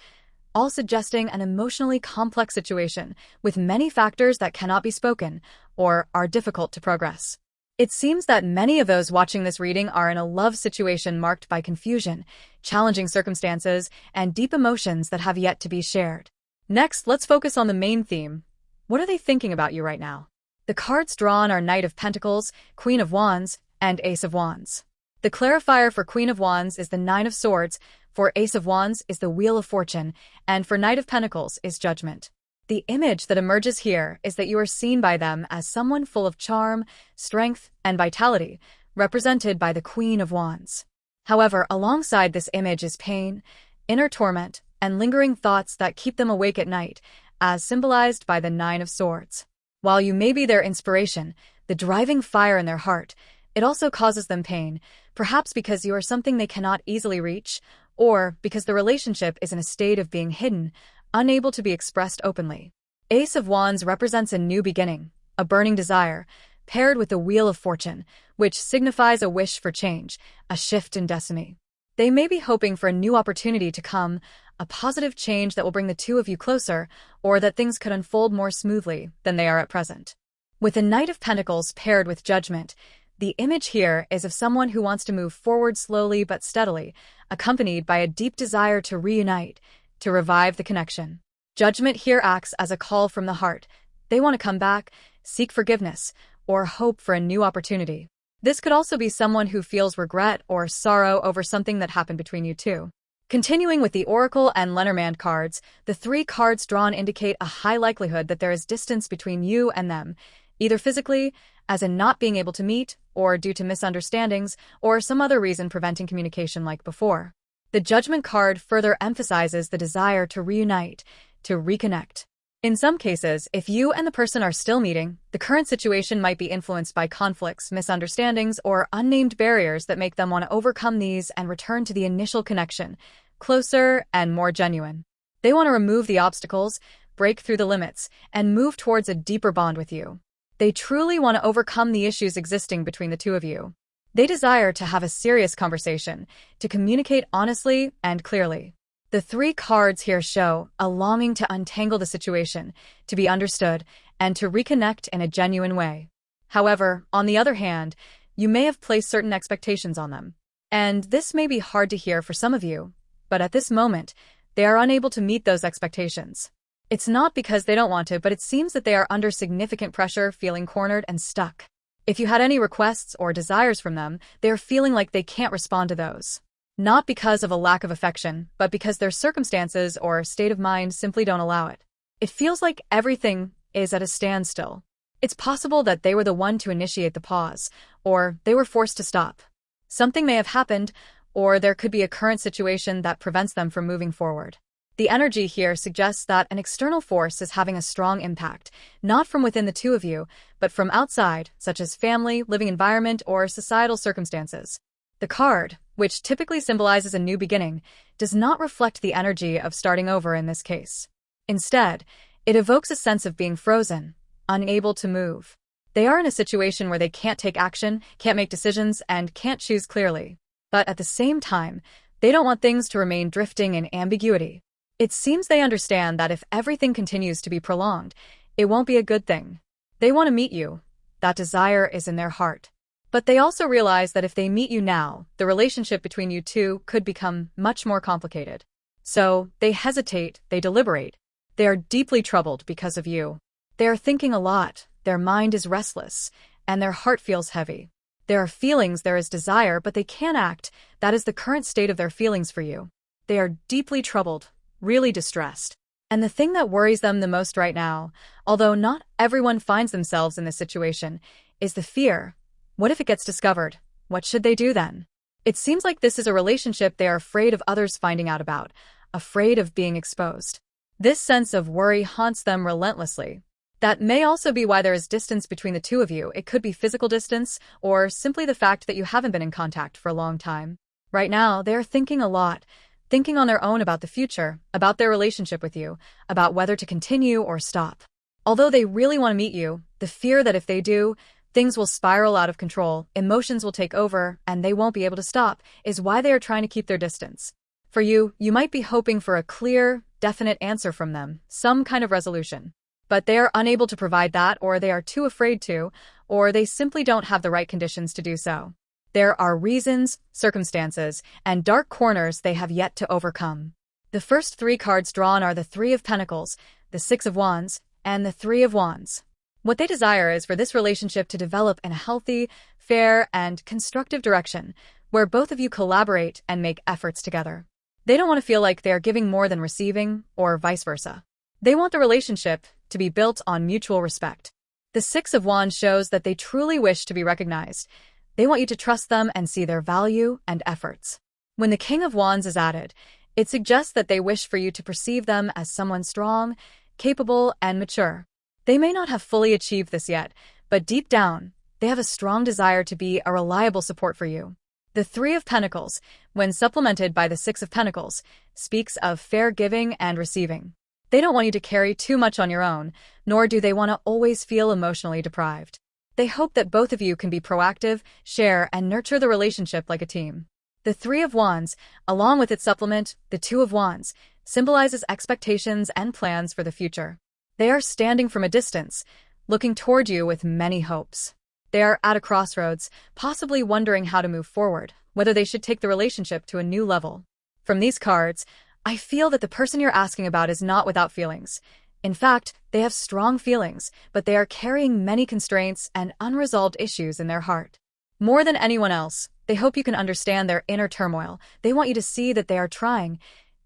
all suggesting an emotionally complex situation with many factors that cannot be spoken or are difficult to progress. It seems that many of those watching this reading are in a love situation marked by confusion, challenging circumstances, and deep emotions that have yet to be shared. Next, let's focus on the main theme. What are they thinking about you right now? The cards drawn are Knight of Pentacles, Queen of Wands, and Ace of Wands. The clarifier for Queen of Wands is the Nine of Swords, for Ace of Wands is the Wheel of Fortune, and for Knight of Pentacles is Judgment. The image that emerges here is that you are seen by them as someone full of charm, strength, and vitality, represented by the Queen of Wands. However, alongside this image is pain, inner torment, and lingering thoughts that keep them awake at night, as symbolized by the Nine of Swords. While you may be their inspiration, the driving fire in their heart, it also causes them pain, perhaps because you are something they cannot easily reach, or because the relationship is in a state of being hidden, unable to be expressed openly. Ace of Wands represents a new beginning, a burning desire, paired with the Wheel of Fortune, which signifies a wish for change, a shift in destiny. They may be hoping for a new opportunity to come, a positive change that will bring the two of you closer, or that things could unfold more smoothly than they are at present. With the Knight of Pentacles paired with Judgment, the image here is of someone who wants to move forward slowly but steadily, accompanied by a deep desire to reunite, to revive the connection. Judgment here acts as a call from the heart. They want to come back, seek forgiveness, or hope for a new opportunity. This could also be someone who feels regret or sorrow over something that happened between you two. Continuing with the Oracle and Lenormand cards, the three cards drawn indicate a high likelihood that there is distance between you and them, either physically, as in not being able to meet, or due to misunderstandings, or some other reason preventing communication like before. The Judgment card further emphasizes the desire to reunite, to reconnect. In some cases, if you and the person are still meeting, the current situation might be influenced by conflicts, misunderstandings, or unnamed barriers that make them want to overcome these and return to the initial connection, closer and more genuine. They want to remove the obstacles, break through the limits, and move towards a deeper bond with you. They truly want to overcome the issues existing between the two of you. They desire to have a serious conversation, to communicate honestly and clearly. The three cards here show a longing to untangle the situation, to be understood, and to reconnect in a genuine way. However, on the other hand, you may have placed certain expectations on them. And this may be hard to hear for some of you, but at this moment, they are unable to meet those expectations. It's not because they don't want to, but it seems that they are under significant pressure, feeling cornered and stuck. If you had any requests or desires from them, they are feeling like they can't respond to those. Not because of a lack of affection, but because their circumstances or state of mind simply don't allow it. It feels like everything is at a standstill. It's possible that they were the one to initiate the pause, or they were forced to stop. Something may have happened, or there could be a current situation that prevents them from moving forward. The energy here suggests that an external force is having a strong impact, not from within the two of you, but from outside, such as family, living environment, or societal circumstances. The card, which typically symbolizes a new beginning, does not reflect the energy of starting over in this case. Instead, it evokes a sense of being frozen, unable to move. They are in a situation where they can't take action, can't make decisions, and can't choose clearly. But at the same time, they don't want things to remain drifting in ambiguity. It seems they understand that if everything continues to be prolonged, it won't be a good thing. They want to meet you. That desire is in their heart. But they also realize that if they meet you now, the relationship between you two could become much more complicated. So, they hesitate, they deliberate. They are deeply troubled because of you. They are thinking a lot, their mind is restless, and their heart feels heavy. There are feelings, there is desire, but they can't act. That is the current state of their feelings for you. They are deeply troubled, really distressed. And the thing that worries them the most right now, although not everyone finds themselves in this situation, is the fear. What if it gets discovered? What should they do then? It seems like this is a relationship they are afraid of others finding out about, afraid of being exposed. This sense of worry haunts them relentlessly. That may also be why there is distance between the two of you. It could be physical distance, or simply the fact that you haven't been in contact for a long time. Right now, they are thinking a lot, thinking on their own about the future, about their relationship with you, about whether to continue or stop. Although they really want to meet you, the fear that if they do, things will spiral out of control, emotions will take over, and they won't be able to stop, is why they are trying to keep their distance. For you, you might be hoping for a clear, definite answer from them, some kind of resolution. But they are unable to provide that, or they are too afraid to, or they simply don't have the right conditions to do so. There are reasons, circumstances, and dark corners they have yet to overcome. The first three cards drawn are the Three of Pentacles, the Six of Wands, and the Three of Wands. What they desire is for this relationship to develop in a healthy, fair, and constructive direction, where both of you collaborate and make efforts together. They don't want to feel like they are giving more than receiving, or vice versa. They want the relationship to be built on mutual respect. The Six of Wands shows that they truly wish to be recognized. They want you to trust them and see their value and efforts. When the King of Wands is added, it suggests that they wish for you to perceive them as someone strong, capable, and mature. They may not have fully achieved this yet, but deep down, they have a strong desire to be a reliable support for you. The Three of Pentacles, when supplemented by the Six of Pentacles, speaks of fair giving and receiving. They don't want you to carry too much on your own, nor do they want to always feel emotionally deprived. They hope that both of you can be proactive, share, and nurture the relationship like a team. The Three of Wands, along with its supplement, the Two of Wands, symbolizes expectations and plans for the future. They are standing from a distance, looking toward you with many hopes. They are at a crossroads, possibly wondering how to move forward, whether they should take the relationship to a new level. From these cards, I feel that the person you're asking about is not without feelings. In fact, they have strong feelings, but they are carrying many constraints and unresolved issues in their heart. More than anyone else, they hope you can understand their inner turmoil. They want you to see that they are trying,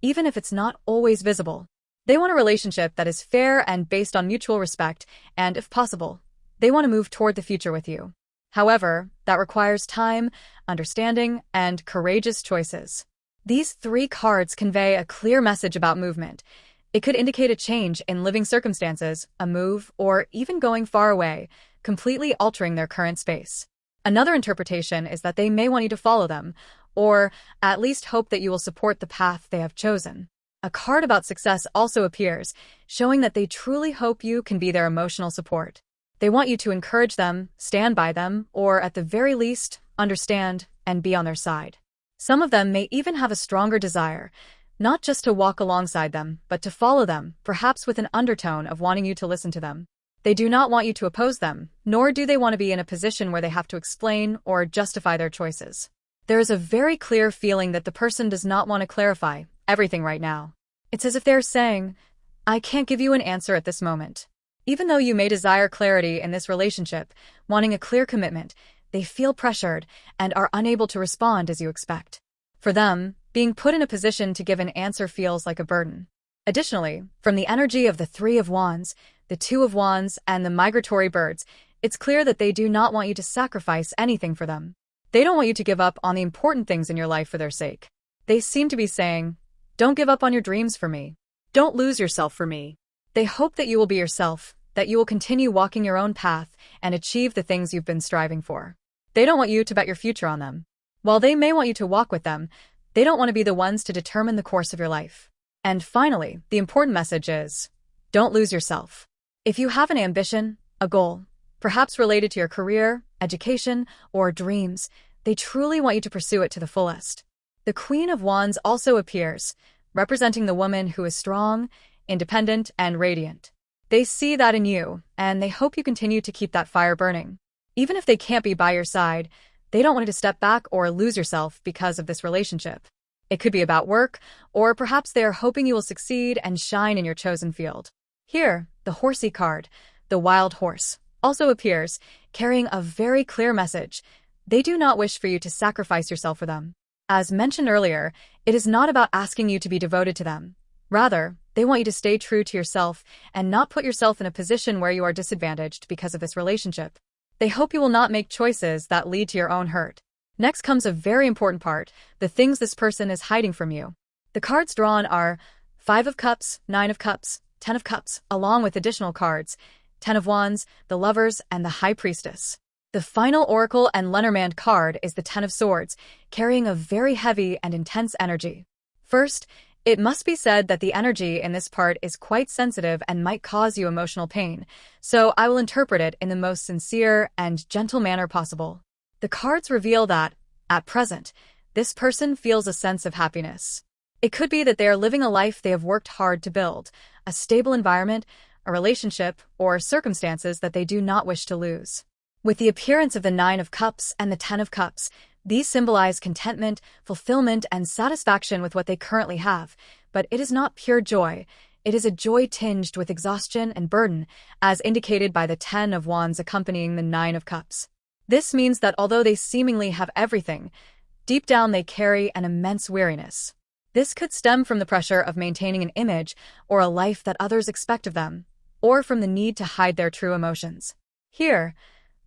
even if it's not always visible. They want a relationship that is fair and based on mutual respect, and if possible, they want to move toward the future with you. However, that requires time, understanding, and courageous choices. These three cards convey a clear message about movement. It could indicate a change in living circumstances, a move, or even going far away, completely altering their current space. Another interpretation is that they may want you to follow them, or at least hope that you will support the path they have chosen. A card about success also appears, showing that they truly hope you can be their emotional support. They want you to encourage them, stand by them, or at the very least, understand and be on their side. Some of them may even have a stronger desire, not just to walk alongside them, but to follow them, perhaps with an undertone of wanting you to listen to them. They do not want you to oppose them, nor do they want to be in a position where they have to explain or justify their choices. There is a very clear feeling that the person does not want to clarify everything right now. It's as if they're saying, I can't give you an answer at this moment. Even though you may desire clarity in this relationship, wanting a clear commitment, they feel pressured and are unable to respond as you expect. For them, being put in a position to give an answer feels like a burden. Additionally, from the energy of the Three of Wands, the Two of Wands, and the migratory birds, it's clear that they do not want you to sacrifice anything for them. They don't want you to give up on the important things in your life for their sake. They seem to be saying, don't give up on your dreams for me. Don't lose yourself for me. They hope that you will be yourself, that you will continue walking your own path and achieve the things you've been striving for. They don't want you to bet your future on them. While they may want you to walk with them, they don't want to be the ones to determine the course of your life. And finally, the important message is, don't lose yourself. If you have an ambition, a goal, perhaps related to your career, education, or dreams, they truly want you to pursue it to the fullest. The Queen of Wands also appears, representing the woman who is strong, independent, and radiant. They see that in you, and they hope you continue to keep that fire burning. Even if they can't be by your side, they don't want you to step back or lose yourself because of this relationship. It could be about work, or perhaps they are hoping you will succeed and shine in your chosen field. Here, the Horsey card, the wild horse, also appears, carrying a very clear message. They do not wish for you to sacrifice yourself for them. As mentioned earlier, it is not about asking you to be devoted to them. Rather, they want you to stay true to yourself and not put yourself in a position where you are disadvantaged because of this relationship. They hope you will not make choices that lead to your own hurt. Next comes a very important part, the things this person is hiding from you. The cards drawn are 5 of Cups, 9 of Cups, 10 of Cups, along with additional cards. Ten of Wands, the Lovers, and the High Priestess. The final Oracle and Lenormand card is the Ten of Swords, carrying a very heavy and intense energy. First, it must be said that the energy in this part is quite sensitive and might cause you emotional pain, so I will interpret it in the most sincere and gentle manner possible. The cards reveal that, at present, this person feels a sense of happiness. It could be that they are living a life they have worked hard to build, a stable environment, a relationship, or circumstances that they do not wish to lose. With the appearance of the Nine of Cups and the Ten of Cups, these symbolize contentment, fulfillment, and satisfaction with what they currently have, but it is not pure joy. It is a joy tinged with exhaustion and burden, as indicated by the Ten of Wands accompanying the Nine of Cups. This means that although they seemingly have everything, deep down they carry an immense weariness. This could stem from the pressure of maintaining an image or a life that others expect of them, or from the need to hide their true emotions. Here,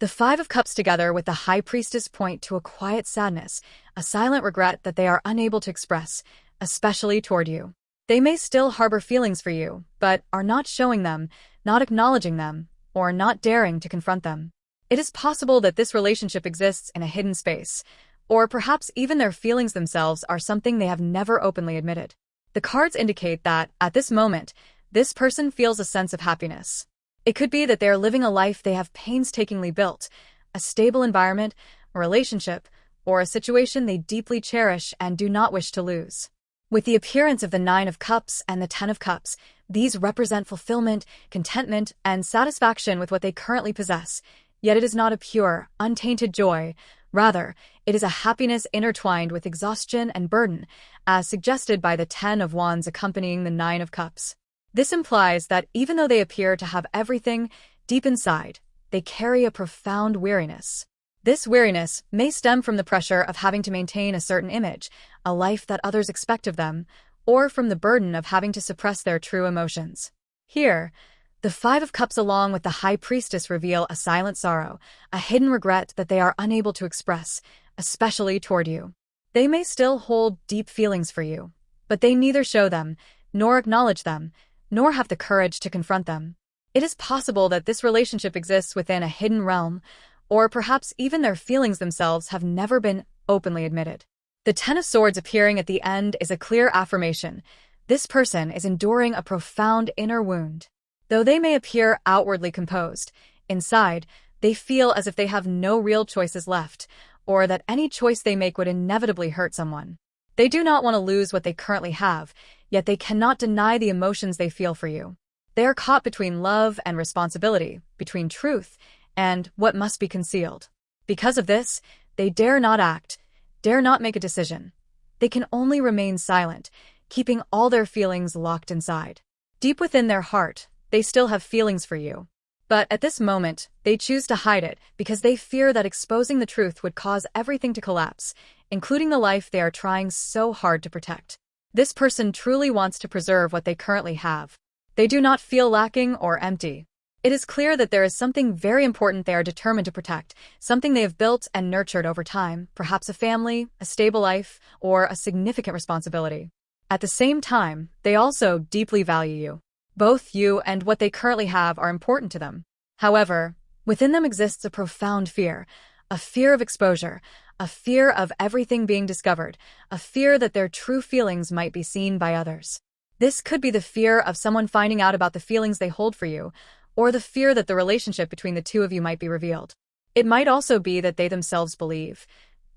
the Five of Cups together with the High Priestess point to a quiet sadness, a silent regret that they are unable to express, especially toward you. They may still harbor feelings for you, but are not showing them, not acknowledging them, or not daring to confront them. It is possible that this relationship exists in a hidden space, or perhaps even their feelings themselves are something they have never openly admitted. The cards indicate that, at this moment, this person feels a sense of happiness. It could be that they are living a life they have painstakingly built, a stable environment, a relationship, or a situation they deeply cherish and do not wish to lose. With the appearance of the Nine of Cups and the Ten of Cups, these represent fulfillment, contentment, and satisfaction with what they currently possess, yet it is not a pure, untainted joy. Rather, it is a happiness intertwined with exhaustion and burden, as suggested by the Ten of Wands accompanying the Nine of Cups. This implies that even though they appear to have everything, deep inside, they carry a profound weariness. This weariness may stem from the pressure of having to maintain a certain image, a life that others expect of them, or from the burden of having to suppress their true emotions. Here, the Five of Cups along with the High Priestess reveal a silent sorrow, a hidden regret that they are unable to express, especially toward you. They may still hold deep feelings for you, but they neither show them, nor acknowledge them, nor have the courage to confront them. It is possible that this relationship exists within a hidden realm, or perhaps even their feelings themselves have never been openly admitted. The Ten of Swords appearing at the end is a clear affirmation. This person is enduring a profound inner wound. Though they may appear outwardly composed, inside, they feel as if they have no real choices left, or that any choice they make would inevitably hurt someone. They do not want to lose what they currently have, yet they cannot deny the emotions they feel for you. They are caught between love and responsibility, between truth and what must be concealed. Because of this, they dare not act, dare not make a decision. They can only remain silent, keeping all their feelings locked inside. Deep within their heart, they still have feelings for you. But at this moment, they choose to hide it because they fear that exposing the truth would cause everything to collapse, including the life they are trying so hard to protect. This person truly wants to preserve what they currently have. They do not feel lacking or empty. It is clear that there is something very important they are determined to protect, something they have built and nurtured over time, perhaps a family, a stable life, or a significant responsibility. At the same time, they also deeply value you. Both you and what they currently have are important to them. However, within them exists a profound fear, a fear of exposure, a fear of everything being discovered, a fear that their true feelings might be seen by others. This could be the fear of someone finding out about the feelings they hold for you, or the fear that the relationship between the two of you might be revealed. It might also be that they themselves believe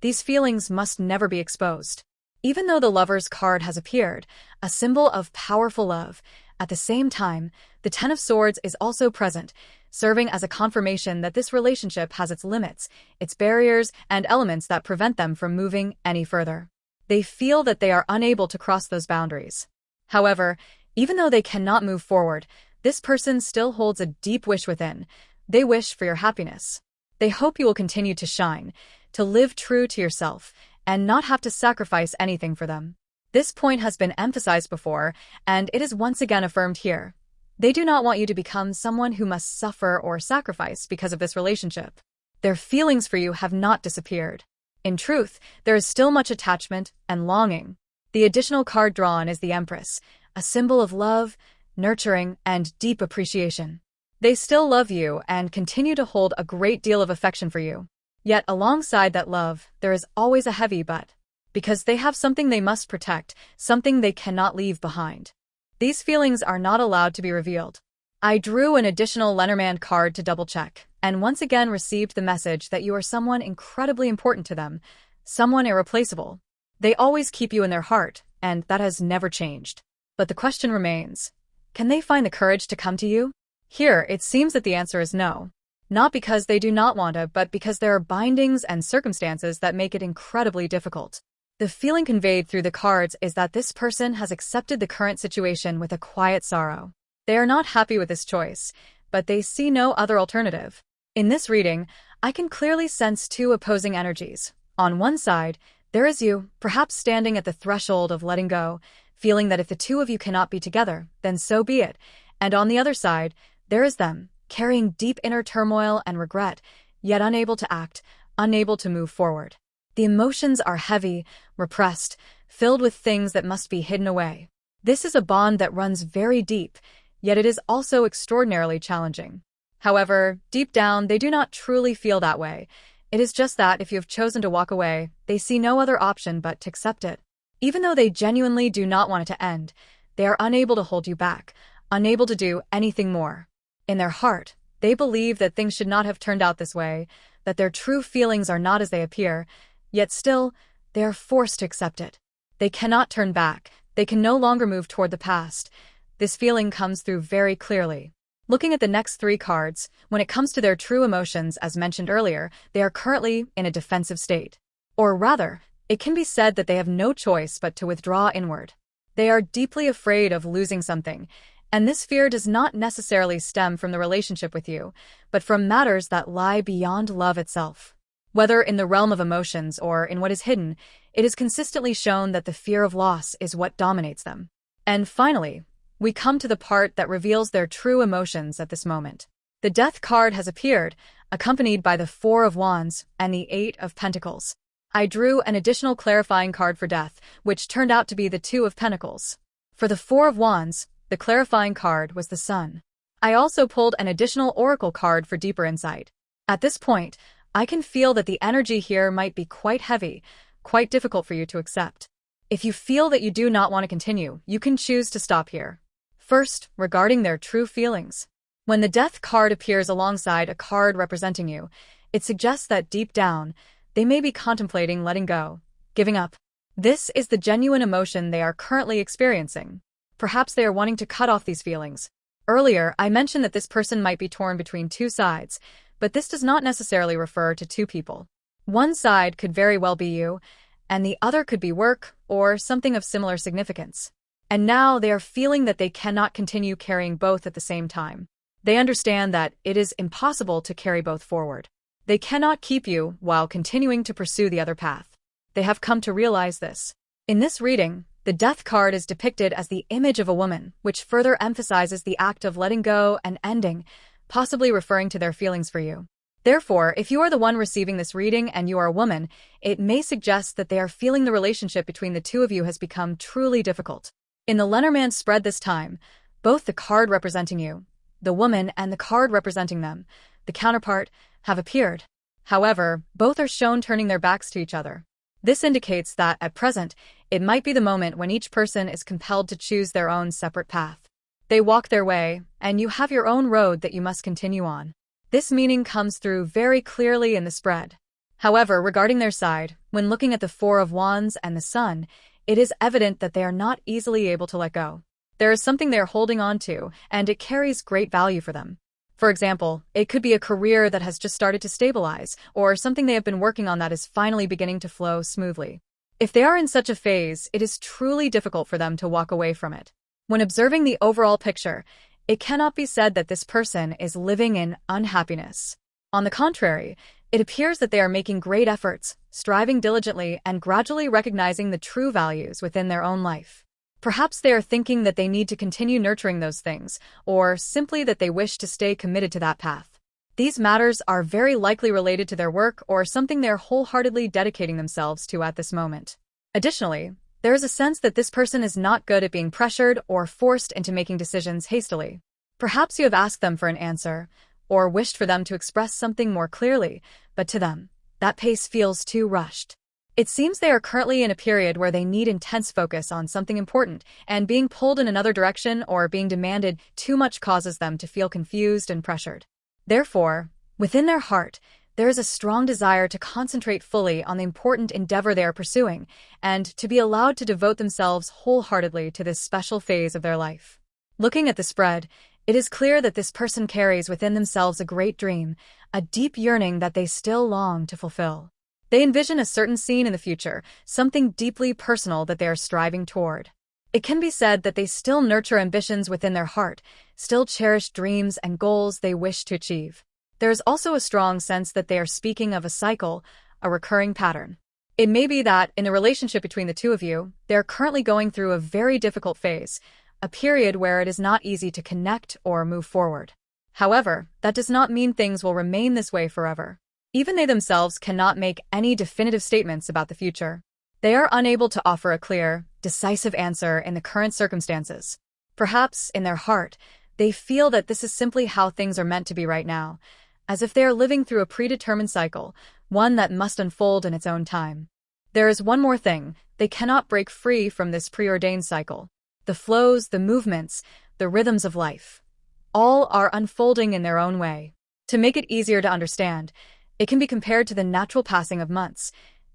these feelings must never be exposed. Even though the Lover's card has appeared, a symbol of powerful love, at the same time, the Ten of Swords is also present, serving as a confirmation that this relationship has its limits, its barriers, and elements that prevent them from moving any further. They feel that they are unable to cross those boundaries. However, even though they cannot move forward, this person still holds a deep wish within. They wish for your happiness. They hope you will continue to shine, to live true to yourself, and not have to sacrifice anything for them. This point has been emphasized before, and it is once again affirmed here. They do not want you to become someone who must suffer or sacrifice because of this relationship. Their feelings for you have not disappeared. In truth, there is still much attachment and longing. The additional card drawn is the Empress, a symbol of love, nurturing, and deep appreciation. They still love you and continue to hold a great deal of affection for you. Yet alongside that love, there is always a heavy but, because they have something they must protect, something they cannot leave behind. These feelings are not allowed to be revealed. I drew an additional Lenormand card to double-check, and once again received the message that you are someone incredibly important to them, someone irreplaceable. They always keep you in their heart, and that has never changed. But the question remains, can they find the courage to come to you? Here, it seems that the answer is no. Not because they do not want to, but because there are bindings and circumstances that make it incredibly difficult. The feeling conveyed through the cards is that this person has accepted the current situation with a quiet sorrow. They are not happy with this choice, but they see no other alternative. In this reading, I can clearly sense two opposing energies. On one side, there is you, perhaps standing at the threshold of letting go, feeling that if the two of you cannot be together, then so be it. And on the other side, there is them, carrying deep inner turmoil and regret, yet unable to act, unable to move forward. The emotions are heavy, repressed, filled with things that must be hidden away. This is a bond that runs very deep, yet it is also extraordinarily challenging. However, deep down, they do not truly feel that way. It is just that if you have chosen to walk away, they see no other option but to accept it. Even though they genuinely do not want it to end, they are unable to hold you back, unable to do anything more. In their heart, they believe that things should not have turned out this way, that their true feelings are not as they appear, yet still, they are forced to accept it. They cannot turn back, they can no longer move toward the past. This feeling comes through very clearly. Looking at the next three cards, when it comes to their true emotions, as mentioned earlier, they are currently in a defensive state. Or rather, it can be said that they have no choice but to withdraw inward. They are deeply afraid of losing something, and this fear does not necessarily stem from the relationship with you, but from matters that lie beyond love itself. Whether in the realm of emotions or in what is hidden, it is consistently shown that the fear of loss is what dominates them. And finally, we come to the part that reveals their true emotions at this moment. The Death card has appeared, accompanied by the Four of Wands and the Eight of Pentacles. I drew an additional clarifying card for Death, which turned out to be the Two of Pentacles. For the Four of Wands, the clarifying card was the Sun. I also pulled an additional oracle card for deeper insight. At this point, I can feel that the energy here might be quite heavy, quite difficult for you to accept. If you feel that you do not want to continue, you can choose to stop here. First, regarding their true feelings. When the Death card appears alongside a card representing you, it suggests that deep down, they may be contemplating letting go, giving up. This is the genuine emotion they are currently experiencing. Perhaps they are wanting to cut off these feelings. Earlier, I mentioned that this person might be torn between two sides, but this does not necessarily refer to two people. One side could very well be you, and the other could be work or something of similar significance. And now they are feeling that they cannot continue carrying both at the same time. They understand that it is impossible to carry both forward. They cannot keep you while continuing to pursue the other path. They have come to realize this. In this reading, the Death card is depicted as the image of a woman, which further emphasizes the act of letting go and ending, possibly referring to their feelings for you. Therefore, if you are the one receiving this reading and you are a woman, it may suggest that they are feeling the relationship between the two of you has become truly difficult. In the Lenormand spread this time, both the card representing you, the woman, and the card representing them, the counterpart, have appeared. However, both are shown turning their backs to each other. This indicates that, at present, it might be the moment when each person is compelled to choose their own separate path. They walk their way, and you have your own road that you must continue on. This meaning comes through very clearly in the spread. However, regarding their side, when looking at the Four of Wands and the Sun, it is evident that they are not easily able to let go. There is something they are holding on to, and it carries great value for them. For example, it could be a career that has just started to stabilize, or something they have been working on that is finally beginning to flow smoothly. If they are in such a phase, it is truly difficult for them to walk away from it. When observing the overall picture, it cannot be said that this person is living in unhappiness. On the contrary, it appears that they are making great efforts, striving diligently, and gradually recognizing the true values within their own life. Perhaps they are thinking that they need to continue nurturing those things, or simply that they wish to stay committed to that path. These matters are very likely related to their work or something they are wholeheartedly dedicating themselves to at this moment. Additionally, there is a sense that this person is not good at being pressured or forced into making decisions hastily. Perhaps you have asked them for an answer, or wished for them to express something more clearly, but to them, that pace feels too rushed. It seems they are currently in a period where they need intense focus on something important, and being pulled in another direction or being demanded too much causes them to feel confused and pressured. Therefore, within their heart, there is a strong desire to concentrate fully on the important endeavor they are pursuing, and to be allowed to devote themselves wholeheartedly to this special phase of their life. Looking at the spread, it is clear that this person carries within themselves a great dream, a deep yearning that they still long to fulfill. They envision a certain scene in the future, something deeply personal that they are striving toward. It can be said that they still nurture ambitions within their heart, still cherish dreams and goals they wish to achieve. There is also a strong sense that they are speaking of a cycle, a recurring pattern. It may be that, in the relationship between the two of you, they are currently going through a very difficult phase, a period where it is not easy to connect or move forward. However, that does not mean things will remain this way forever. Even they themselves cannot make any definitive statements about the future. They are unable to offer a clear, decisive answer in the current circumstances. Perhaps, in their heart, they feel that this is simply how things are meant to be right now, as if they are living through a predetermined cycle, one that must unfold in its own time. There is one more thing: they cannot break free from this preordained cycle. The flows, the movements, the rhythms of life, all are unfolding in their own way. To make it easier to understand, it can be compared to the natural passing of months.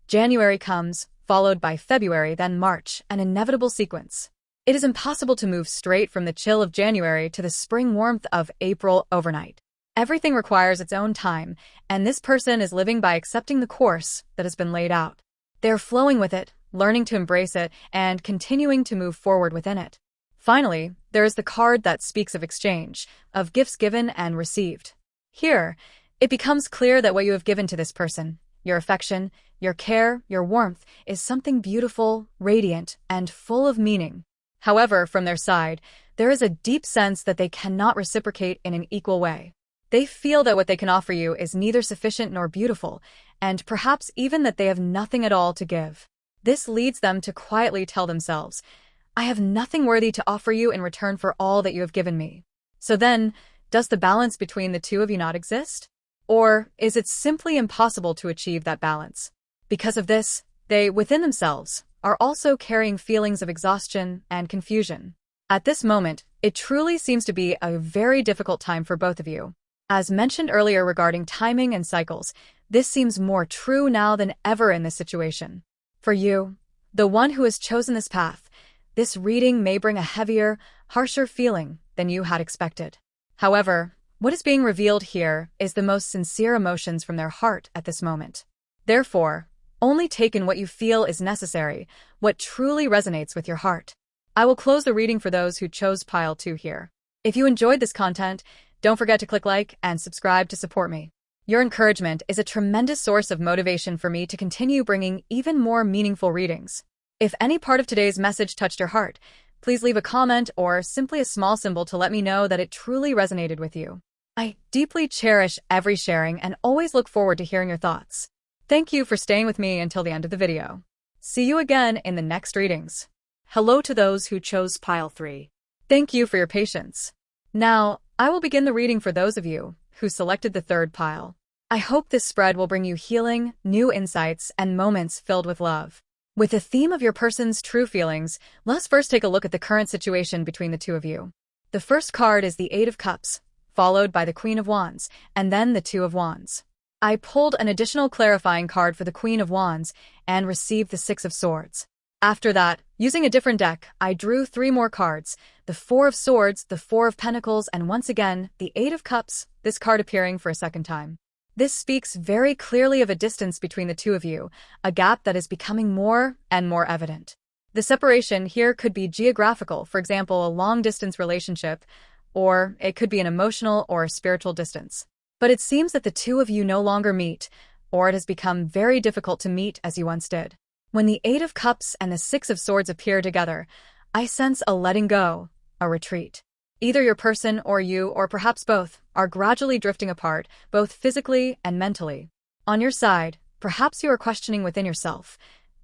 January comes, followed by February, then March, an inevitable sequence. It is impossible to move straight from the chill of January to the spring warmth of April overnight. Everything requires its own time, and this person is living by accepting the course that has been laid out. They are flowing with it, learning to embrace it, and continuing to move forward within it. Finally, there is the card that speaks of exchange, of gifts given and received. Here, it becomes clear that what you have given to this person, your affection, your care, your warmth, is something beautiful, radiant, and full of meaning. However, from their side, there is a deep sense that they cannot reciprocate in an equal way. They feel that what they can offer you is neither sufficient nor beautiful, and perhaps even that they have nothing at all to give. This leads them to quietly tell themselves, "I have nothing worthy to offer you in return for all that you have given me." So then, does the balance between the two of you not exist? Or is it simply impossible to achieve that balance? Because of this, they, within themselves, are also carrying feelings of exhaustion and confusion. At this moment, it truly seems to be a very difficult time for both of you. As mentioned earlier regarding timing and cycles, this seems more true now than ever in this situation. For you, the one who has chosen this path, this reading may bring a heavier, harsher feeling than you had expected. However, what is being revealed here is the most sincere emotions from their heart at this moment. Therefore, only take in what you feel is necessary, what truly resonates with your heart. I will close the reading for those who chose pile 2 here. If you enjoyed this content, don't forget to click like and subscribe to support me. Your encouragement is a tremendous source of motivation for me to continue bringing even more meaningful readings. If any part of today's message touched your heart, please leave a comment or simply a small symbol to let me know that it truly resonated with you. I deeply cherish every sharing and always look forward to hearing your thoughts. Thank you for staying with me until the end of the video. See you again in the next readings. Hello to those who chose pile 3. Thank you for your patience. Now, I will begin the reading for those of you who selected the 3rd pile. I hope this spread will bring you healing, new insights, and moments filled with love. With the theme of your person's true feelings, let's first take a look at the current situation between the two of you. The first card is the 8 of Cups, followed by the Queen of Wands, and then the 2 of Wands. I pulled an additional clarifying card for the Queen of Wands and received the 6 of Swords. After that, using a different deck, I drew 3 more cards, the 4 of Swords, the 4 of Pentacles, and once again, the 8 of Cups, this card appearing for a second time. This speaks very clearly of a distance between the two of you, a gap that is becoming more and more evident. The separation here could be geographical, for example, a long-distance relationship, or it could be an emotional or spiritual distance. But it seems that the two of you no longer meet, or it has become very difficult to meet as you once did. When the 8 of Cups and the 6 of Swords appear together, I sense a letting go, a retreat. Either your person or you, or perhaps both, are gradually drifting apart, both physically and mentally. On your side, perhaps you are questioning within yourself,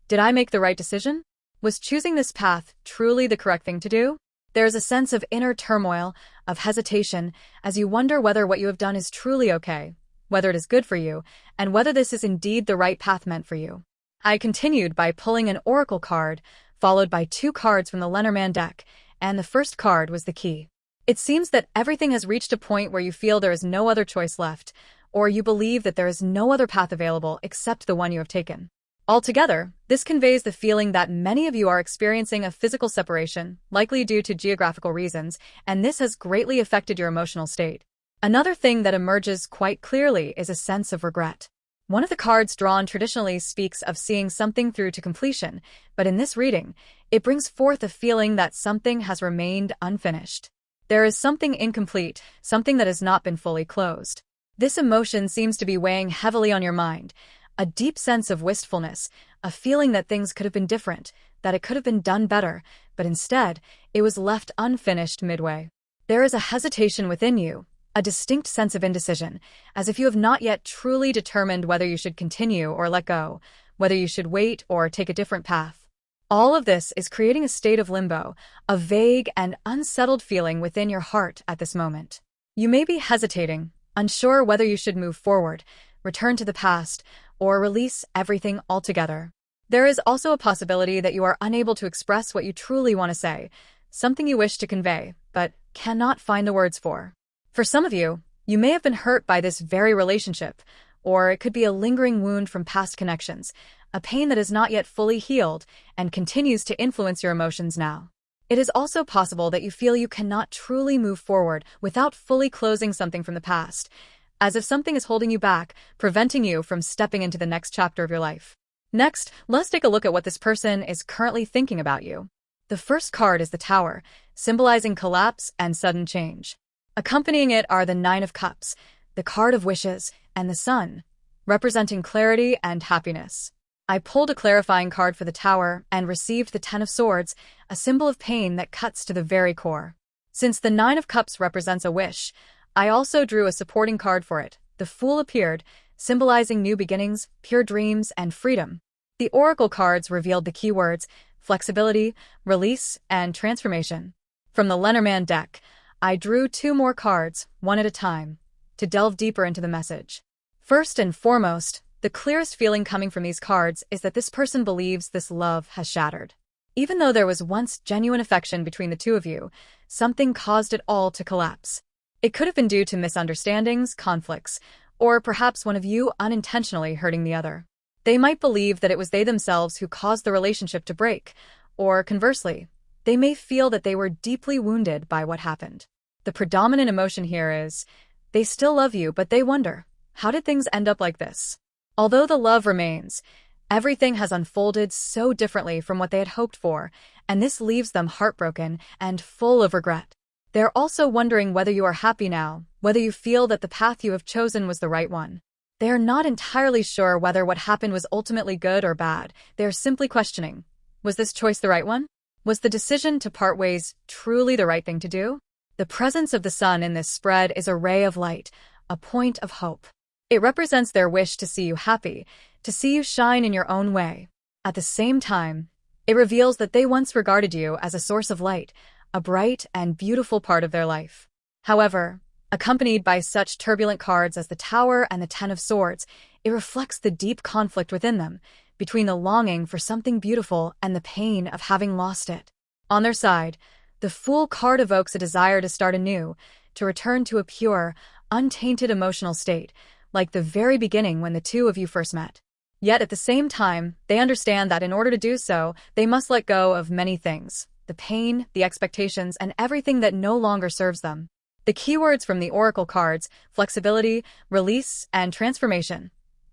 did I make the right decision? Was choosing this path truly the correct thing to do? There is a sense of inner turmoil, of hesitation, as you wonder whether what you have done is truly okay, whether it is good for you, and whether this is indeed the right path meant for you. I continued by pulling an oracle card, followed by 2 cards from the Lenormand deck, and the first card was the key. It seems that everything has reached a point where you feel there is no other choice left, or you believe that there is no other path available except the one you have taken. Altogether, this conveys the feeling that many of you are experiencing a physical separation, likely due to geographical reasons, and this has greatly affected your emotional state. Another thing that emerges quite clearly is a sense of regret. One of the cards drawn traditionally speaks of seeing something through to completion, but in this reading, it brings forth a feeling that something has remained unfinished. There is something incomplete, something that has not been fully closed. This emotion seems to be weighing heavily on your mind, a deep sense of wistfulness, a feeling that things could have been different, that it could have been done better, but instead, it was left unfinished midway. There is a hesitation within you, a distinct sense of indecision, as if you have not yet truly determined whether you should continue or let go, whether you should wait or take a different path. All of this is creating a state of limbo, a vague and unsettled feeling within your heart at this moment. You may be hesitating, unsure whether you should move forward, return to the past, or release everything altogether. There is also a possibility that you are unable to express what you truly want to say, something you wish to convey, but cannot find the words for. For some of you, you may have been hurt by this very relationship, or it could be a lingering wound from past connections, a pain that is not yet fully healed and continues to influence your emotions now. It is also possible that you feel you cannot truly move forward without fully closing something from the past, as if something is holding you back, preventing you from stepping into the next chapter of your life. Next, let's take a look at what this person is currently thinking about you. The first card is the Tower, symbolizing collapse and sudden change. Accompanying it are the 9 of Cups, the card of wishes, and the Sun, representing clarity and happiness. I pulled a clarifying card for the Tower and received the 10 of Swords, a symbol of pain that cuts to the very core. Since the 9 of Cups represents a wish, I also drew a supporting card for it. The Fool appeared, symbolizing new beginnings, pure dreams, and freedom. The oracle cards revealed the keywords flexibility, release, and transformation. From the Lenormand deck, I drew 2 more cards, one at a time, to delve deeper into the message. First and foremost, the clearest feeling coming from these cards is that this person believes this love has shattered. Even though there was once genuine affection between the two of you, something caused it all to collapse. It could have been due to misunderstandings, conflicts, or perhaps one of you unintentionally hurting the other. They might believe that it was they themselves who caused the relationship to break, or conversely, they may feel that they were deeply wounded by what happened. The predominant emotion here is, they still love you, but they wonder, how did things end up like this? Although the love remains, everything has unfolded so differently from what they had hoped for, and this leaves them heartbroken and full of regret. They're also wondering whether you are happy now, whether you feel that the path you have chosen was the right one. They are not entirely sure whether what happened was ultimately good or bad. They are simply questioning, was this choice the right one? Was the decision to part ways truly the right thing to do? The presence of the Sun in this spread is a ray of light, a point of hope. It represents their wish to see you happy, to see you shine in your own way. At the same time, it reveals that they once regarded you as a source of light, a bright and beautiful part of their life. However, accompanied by such turbulent cards as the Tower and the 10 of Swords, it reflects the deep conflict within them, between the longing for something beautiful and the pain of having lost it. On their side, the Fool card evokes a desire to start anew, to return to a pure, untainted emotional state, like the very beginning when the two of you first met. Yet at the same time, they understand that in order to do so, they must let go of many things, the pain, the expectations, and everything that no longer serves them. The keywords from the oracle cards, flexibility, release, and transformation,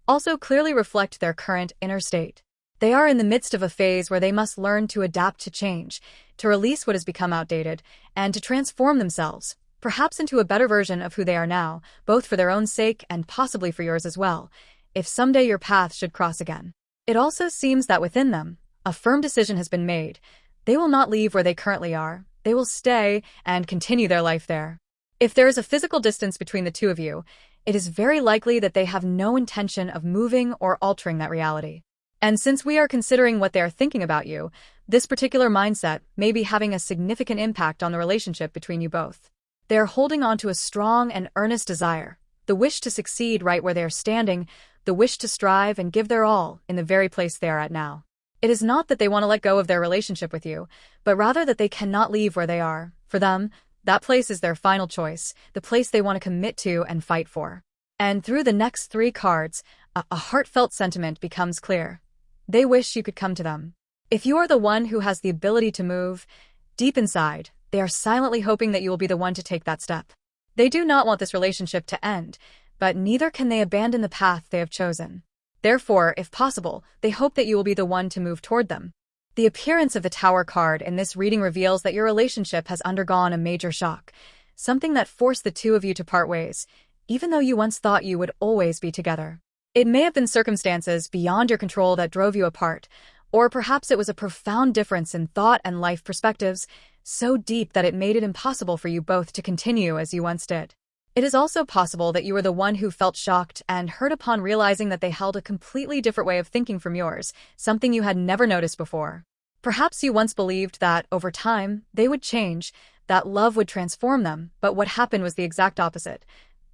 also clearly reflect their current inner state. They are in the midst of a phase where they must learn to adapt to change, to release what has become outdated, and to transform themselves, perhaps into a better version of who they are now, both for their own sake and possibly for yours as well, if someday your path should cross again. It also seems that within them, a firm decision has been made. They will not leave where they currently are. They will stay and continue their life there. If there is a physical distance between the two of you, it is very likely that they have no intention of moving or altering that reality. And since we are considering what they are thinking about you, this particular mindset may be having a significant impact on the relationship between you both. They are holding on to a strong and earnest desire, the wish to succeed right where they are standing, the wish to strive and give their all in the very place they are at now. It is not that they want to let go of their relationship with you, but rather that they cannot leave where they are. For them, that place is their final choice, the place they want to commit to and fight for. And through the next 3 cards, a heartfelt sentiment becomes clear. They wish you could come to them. If you are the one who has the ability to move, deep inside, they are silently hoping that you will be the one to take that step. They do not want this relationship to end, but neither can they abandon the path they have chosen. Therefore, if possible, they hope that you will be the one to move toward them. The appearance of the Tower card in this reading reveals that your relationship has undergone a major shock, something that forced the two of you to part ways, even though you once thought you would always be together. It may have been circumstances beyond your control that drove you apart, or perhaps it was a profound difference in thought and life perspectives, so deep that it made it impossible for you both to continue as you once did. It is also possible that you were the one who felt shocked and hurt upon realizing that they held a completely different way of thinking from yours, something you had never noticed before. Perhaps you once believed that, over time, they would change, that love would transform them, but what happened was the exact opposite.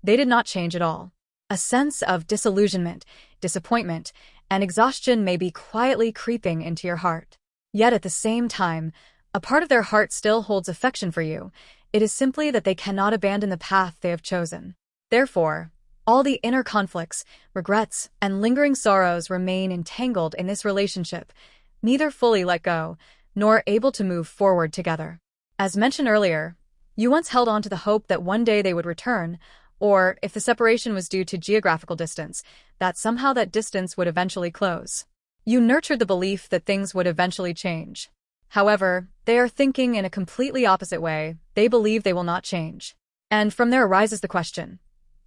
They did not change at all. A sense of disillusionment, disappointment, and exhaustion may be quietly creeping into your heart. Yet at the same time, a part of their heart still holds affection for you. It is simply that they cannot abandon the path they have chosen. Therefore, all the inner conflicts, regrets, and lingering sorrows remain entangled in this relationship, neither fully let go, nor able to move forward together. As mentioned earlier, you once held on to the hope that one day they would return, or, if the separation was due to geographical distance, that somehow that distance would eventually close. You nurtured the belief that things would eventually change. However, they are thinking in a completely opposite way. They believe they will not change. And from there arises the question,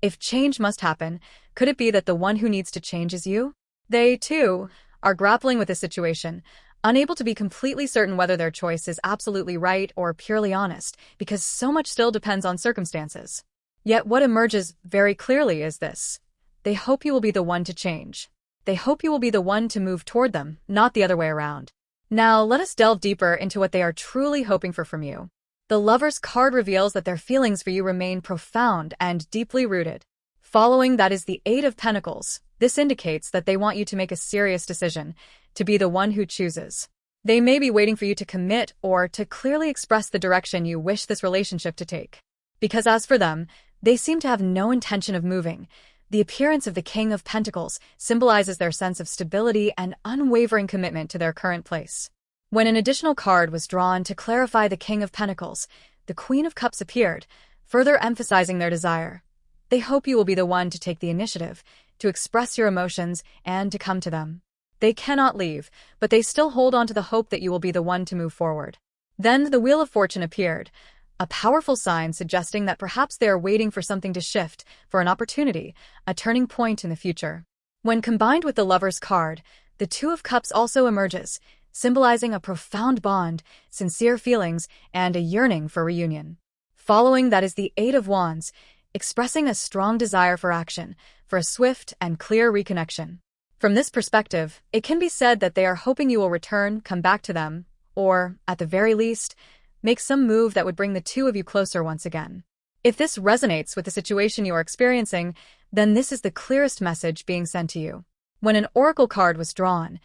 if change must happen, could it be that the one who needs to change is you? They, too, are grappling with this situation, unable to be completely certain whether their choice is absolutely right or purely honest, because so much still depends on circumstances. Yet what emerges very clearly is this. They hope you will be the one to change. They hope you will be the one to move toward them, not the other way around. Now, let us delve deeper into what they are truly hoping for from you. The Lover's card reveals that their feelings for you remain profound and deeply rooted. Following that is the Eight of Pentacles. This indicates that they want you to make a serious decision, to be the one who chooses. They may be waiting for you to commit or to clearly express the direction you wish this relationship to take. Because as for them, they seem to have no intention of moving. The appearance of the King of Pentacles symbolizes their sense of stability and unwavering commitment to their current place. When an additional card was drawn to clarify the King of Pentacles, the Queen of Cups appeared, further emphasizing their desire. They hope you will be the one to take the initiative, to express your emotions, and to come to them. They cannot leave, but they still hold on to the hope that you will be the one to move forward. Then the Wheel of Fortune appeared, a powerful sign suggesting that perhaps they are waiting for something to shift, for an opportunity, a turning point in the future. When combined with the Lover's card, the Two of Cups also emerges, symbolizing a profound bond, sincere feelings, and a yearning for reunion. Following that is the Eight of Wands, expressing a strong desire for action, for a swift and clear reconnection. From this perspective, it can be said that they are hoping you will return, come back to them, or, at the very least, make some move that would bring the two of you closer once again. If this resonates with the situation you are experiencing, then this is the clearest message being sent to you. When an oracle card was drawn,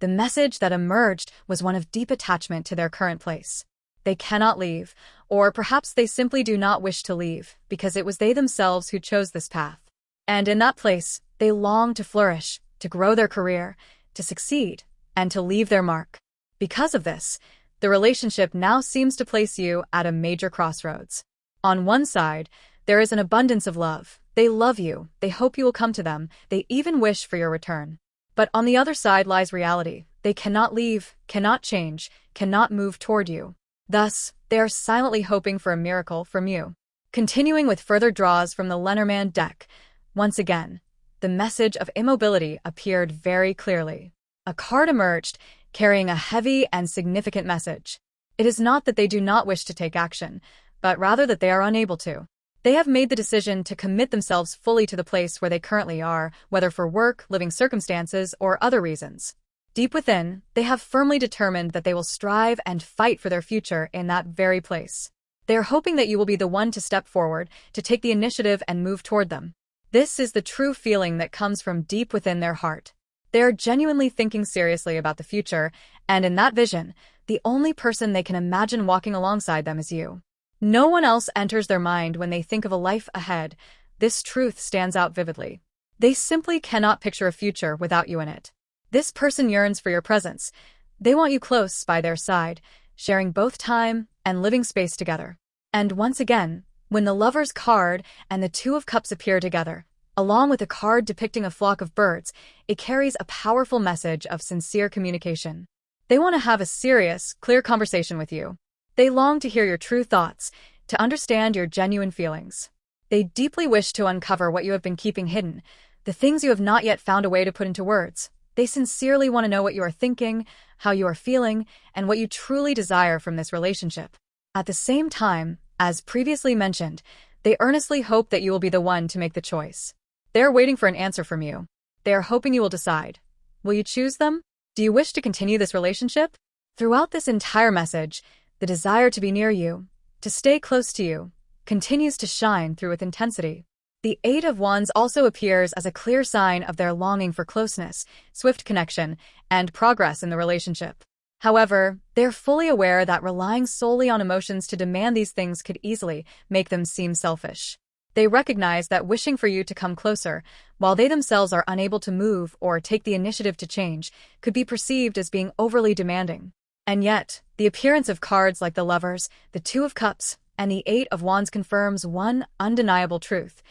the message that emerged was one of deep attachment to their current place. They cannot leave, or perhaps they simply do not wish to leave, because it was they themselves who chose this path. And in that place, they long to flourish, to grow their career, to succeed, and to leave their mark. Because of this, the relationship now seems to place you at a major crossroads. On one side, there is an abundance of love. They love you, they hope you will come to them, they even wish for your return. But on the other side lies reality. They cannot leave, cannot change, cannot move toward you. Thus, they are silently hoping for a miracle from you. Continuing with further draws from the Lenormand deck, once again, the message of immobility appeared very clearly. A card emerged, carrying a heavy and significant message. It is not that they do not wish to take action, but rather that they are unable to. They have made the decision to commit themselves fully to the place where they currently are, whether for work, living circumstances, or other reasons. Deep within, they have firmly determined that they will strive and fight for their future in that very place. They are hoping that you will be the one to step forward, to take the initiative and move toward them. This is the true feeling that comes from deep within their heart. They are genuinely thinking seriously about the future, and in that vision, the only person they can imagine walking alongside them is you. No one else enters their mind when they think of a life ahead. This truth stands out vividly. They simply cannot picture a future without you in it. This person yearns for your presence. They want you close by their side, sharing both time and living space together. And once again, when the Lover's card and the Two of Cups appear together, along with a card depicting a flock of birds, it carries a powerful message of sincere communication. They want to have a serious, clear conversation with you. They long to hear your true thoughts, to understand your genuine feelings. They deeply wish to uncover what you have been keeping hidden, the things you have not yet found a way to put into words. They sincerely want to know what you are thinking, how you are feeling, and what you truly desire from this relationship. At the same time, as previously mentioned, they earnestly hope that you will be the one to make the choice. They are waiting for an answer from you. They are hoping you will decide. Will you choose them? Do you wish to continue this relationship? Throughout this entire message, the desire to be near you, to stay close to you, continues to shine through with intensity. The Eight of Wands also appears as a clear sign of their longing for closeness, swift connection, and progress in the relationship. However, they're fully aware that relying solely on emotions to demand these things could easily make them seem selfish. They recognize that wishing for you to come closer, while they themselves are unable to move or take the initiative to change, could be perceived as being overly demanding. And yet, the appearance of cards like the Lovers, the Two of Cups, and the Eight of Wands confirms one undeniable truth.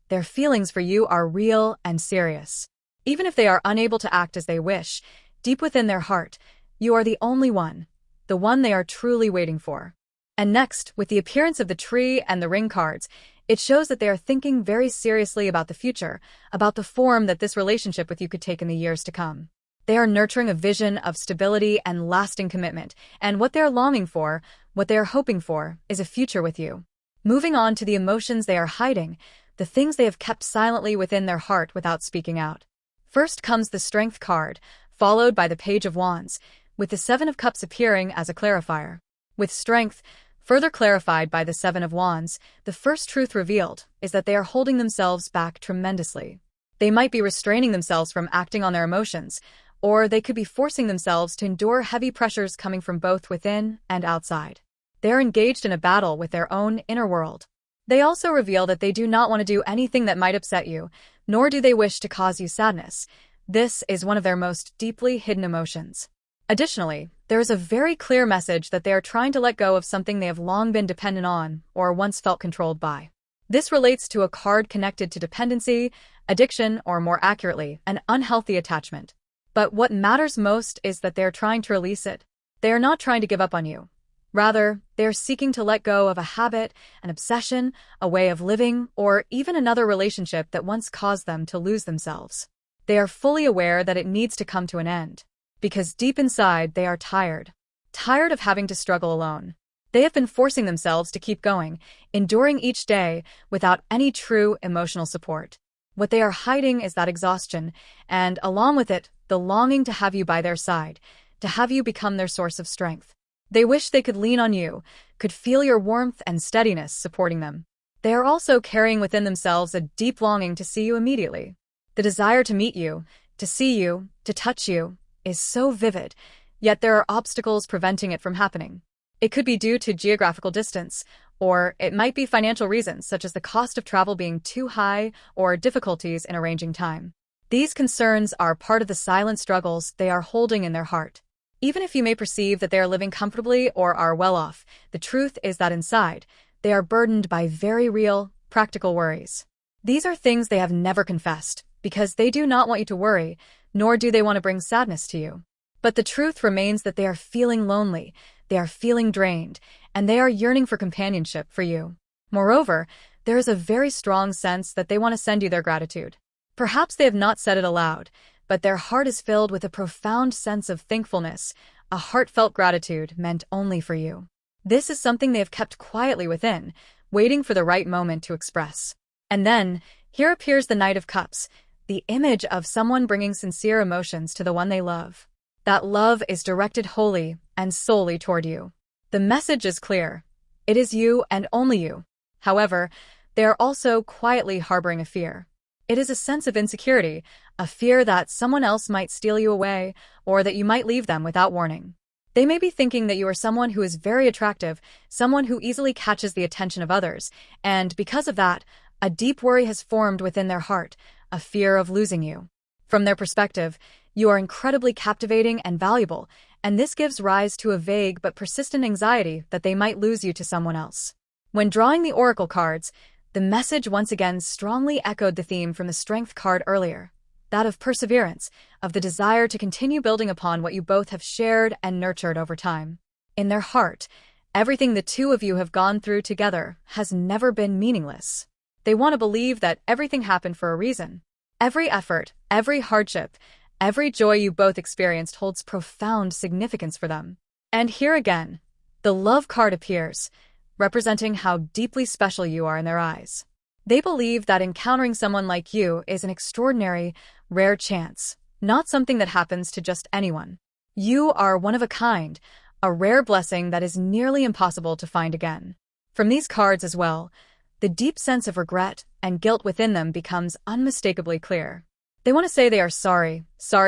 Their feelings for you are real and serious. Even if they are unable to act as they wish, deep within their heart, you are the only one, the one they are truly waiting for. And next, with the appearance of the Tree and the Ring cards, it shows that they are thinking very seriously about the future, about the form that this relationship with you could take in the years to come. They are nurturing a vision of stability and lasting commitment, and what they are longing for, what they are hoping for, is a future with you. Moving on to the emotions they are hiding, the things they have kept silently within their heart without speaking out. First comes the Strength card, followed by the Page of Wands, with the Seven of Cups appearing as a clarifier. With Strength, further clarified by the Seven of Wands, the first truth revealed is that they are holding themselves back tremendously. They might be restraining themselves from acting on their emotions, or they could be forcing themselves to endure heavy pressures coming from both within and outside. They are engaged in a battle with their own inner world. They also reveal that they do not want to do anything that might upset you, nor do they wish to cause you sadness. This is one of their most deeply hidden emotions. Additionally, there is a very clear message that they are trying to let go of something they have long been dependent on or once felt controlled by. This relates to a card connected to dependency, addiction, or more accurately, an unhealthy attachment. But what matters most is that they are trying to release it. They are not trying to give up on you. Rather, they are seeking to let go of a habit, an obsession, a way of living, or even another relationship that once caused them to lose themselves. They are fully aware that it needs to come to an end. Because deep inside, they are tired. Tired of having to struggle alone. They have been forcing themselves to keep going, enduring each day without any true emotional support. What they are hiding is that exhaustion, and along with it, the longing to have you by their side, to have you become their source of strength. They wish they could lean on you, could feel your warmth and steadiness supporting them. They are also carrying within themselves a deep longing to see you immediately. The desire to meet you, to see you, to touch you, is so vivid, yet there are obstacles preventing it from happening. It could be due to geographical distance, or it might be financial reasons such as the cost of travel being too high or difficulties in arranging time. These concerns are part of the silent struggles they are holding in their heart. Even if you may perceive that they are living comfortably or are well off, the truth is that inside, they are burdened by very real, practical worries. These are things they have never confessed, because they do not want you to worry, nor do they want to bring sadness to you. But the truth remains that they are feeling lonely, they are feeling drained, and they are yearning for companionship for you. Moreover, there is a very strong sense that they want to send you their gratitude. Perhaps they have not said it aloud, but their heart is filled with a profound sense of thankfulness, a heartfelt gratitude meant only for you. This is something they have kept quietly within, waiting for the right moment to express. And then, here appears the Knight of Cups, the image of someone bringing sincere emotions to the one they love. That love is directed wholly and solely toward you. The message is clear. It is you and only you. However, they are also quietly harboring a fear. It is a sense of insecurity, a fear that someone else might steal you away or that you might leave them without warning. They may be thinking that you are someone who is very attractive, someone who easily catches the attention of others, and because of that, a deep worry has formed within their heart, a fear of losing you. From their perspective, you are incredibly captivating and valuable, and this gives rise to a vague but persistent anxiety that they might lose you to someone else. When drawing the oracle cards, the message once again strongly echoed the theme from the Strength card earlier, that of perseverance, of the desire to continue building upon what you both have shared and nurtured over time. In their heart, everything the two of you have gone through together has never been meaningless. They want to believe that everything happened for a reason. Every effort, every hardship, every joy you both experienced holds profound significance for them. And here again, the Love card appears, representing how deeply special you are in their eyes. They believe that encountering someone like you is an extraordinary, rare chance, not something that happens to just anyone. You are one of a kind, a rare blessing that is nearly impossible to find again. From these cards as well, the deep sense of regret and guilt within them becomes unmistakably clear. They want to say they are sorry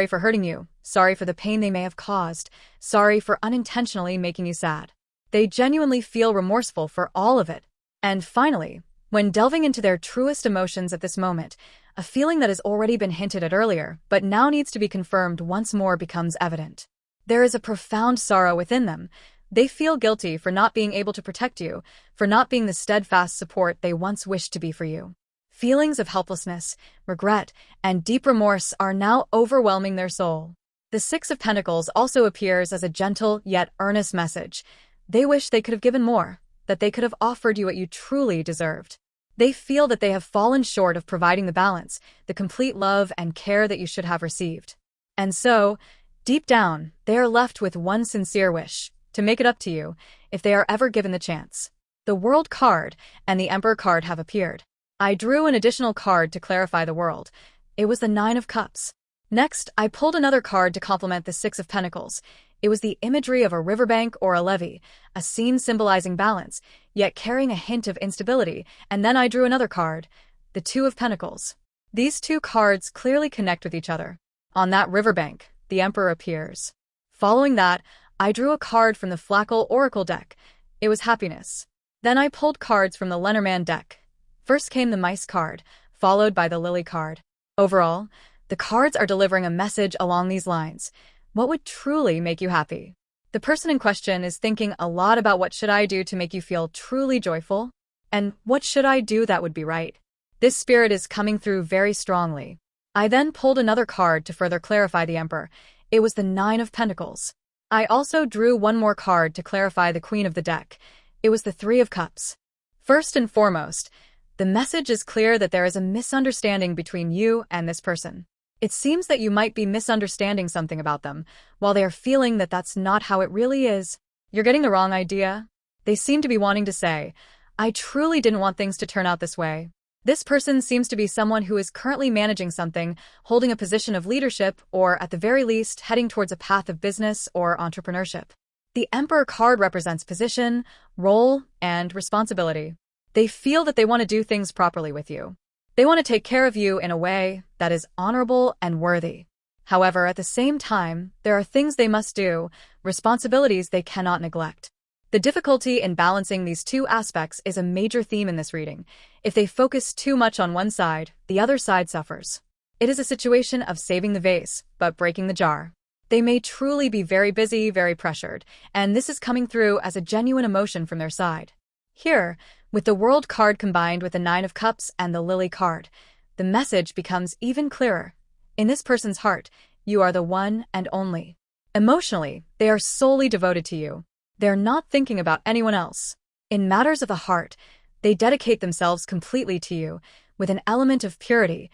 for hurting you, sorry for the pain they may have caused, sorry for unintentionally making you sad. They genuinely feel remorseful for all of it. And finally, when delving into their truest emotions at this moment, a feeling that has already been hinted at earlier, but now needs to be confirmed once more becomes evident. There is a profound sorrow within them. They feel guilty for not being able to protect you, for not being the steadfast support they once wished to be for you. Feelings of helplessness, regret, and deep remorse are now overwhelming their soul. The Six of Pentacles also appears as a gentle yet earnest message. They wish they could have given more, that they could have offered you what you truly deserved. They feel that they have fallen short of providing the balance, the complete love and care that you should have received. And so, deep down, they are left with one sincere wish, to make it up to you, if they are ever given the chance. The World card and the Emperor card have appeared. I drew an additional card to clarify the world. It was the Nine of Cups. Next, I pulled another card to complement the Six of Pentacles. It was the imagery of a riverbank or a levee, a scene symbolizing balance, yet carrying a hint of instability, and then I drew another card, the Two of Pentacles. These two cards clearly connect with each other. On that riverbank, the Emperor appears. Following that, I drew a card from the Flackle Oracle deck. It was happiness. Then I pulled cards from the Lenormand deck. First came the Mice card, followed by the Lily card. Overall, the cards are delivering a message along these lines. What would truly make you happy? The person in question is thinking a lot about what should I do to make you feel truly joyful? And what should I do that would be right? This spirit is coming through very strongly. I then pulled another card to further clarify the Emperor. It was the Nine of Pentacles. I also drew one more card to clarify the Queen of the deck. It was the Three of Cups. First and foremost, the message is clear that there is a misunderstanding between you and this person. It seems that you might be misunderstanding something about them, while they are feeling that that's not how it really is. You're getting the wrong idea. They seem to be wanting to say, I truly didn't want things to turn out this way. This person seems to be someone who is currently managing something, holding a position of leadership, or at the very least, heading towards a path of business or entrepreneurship. The Emperor card represents position, role, and responsibility. They feel that they want to do things properly with you. They want to take care of you in a way that is honorable and worthy. However, at the same time, there are things they must do, responsibilities they cannot neglect. The difficulty in balancing these two aspects is a major theme in this reading. If they focus too much on one side, the other side suffers. It is a situation of saving the vase, but breaking the jar. They may truly be very busy, very pressured, and this is coming through as a genuine emotion from their side. Here, with the World card combined with the Nine of Cups and the Lily card, the message becomes even clearer. In this person's heart, you are the one and only. Emotionally, they are solely devoted to you. They're not thinking about anyone else. In matters of the heart, they dedicate themselves completely to you, with an element of purity,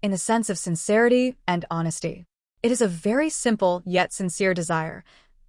in the sense of sincerity and honesty. It is a very simple yet sincere desire.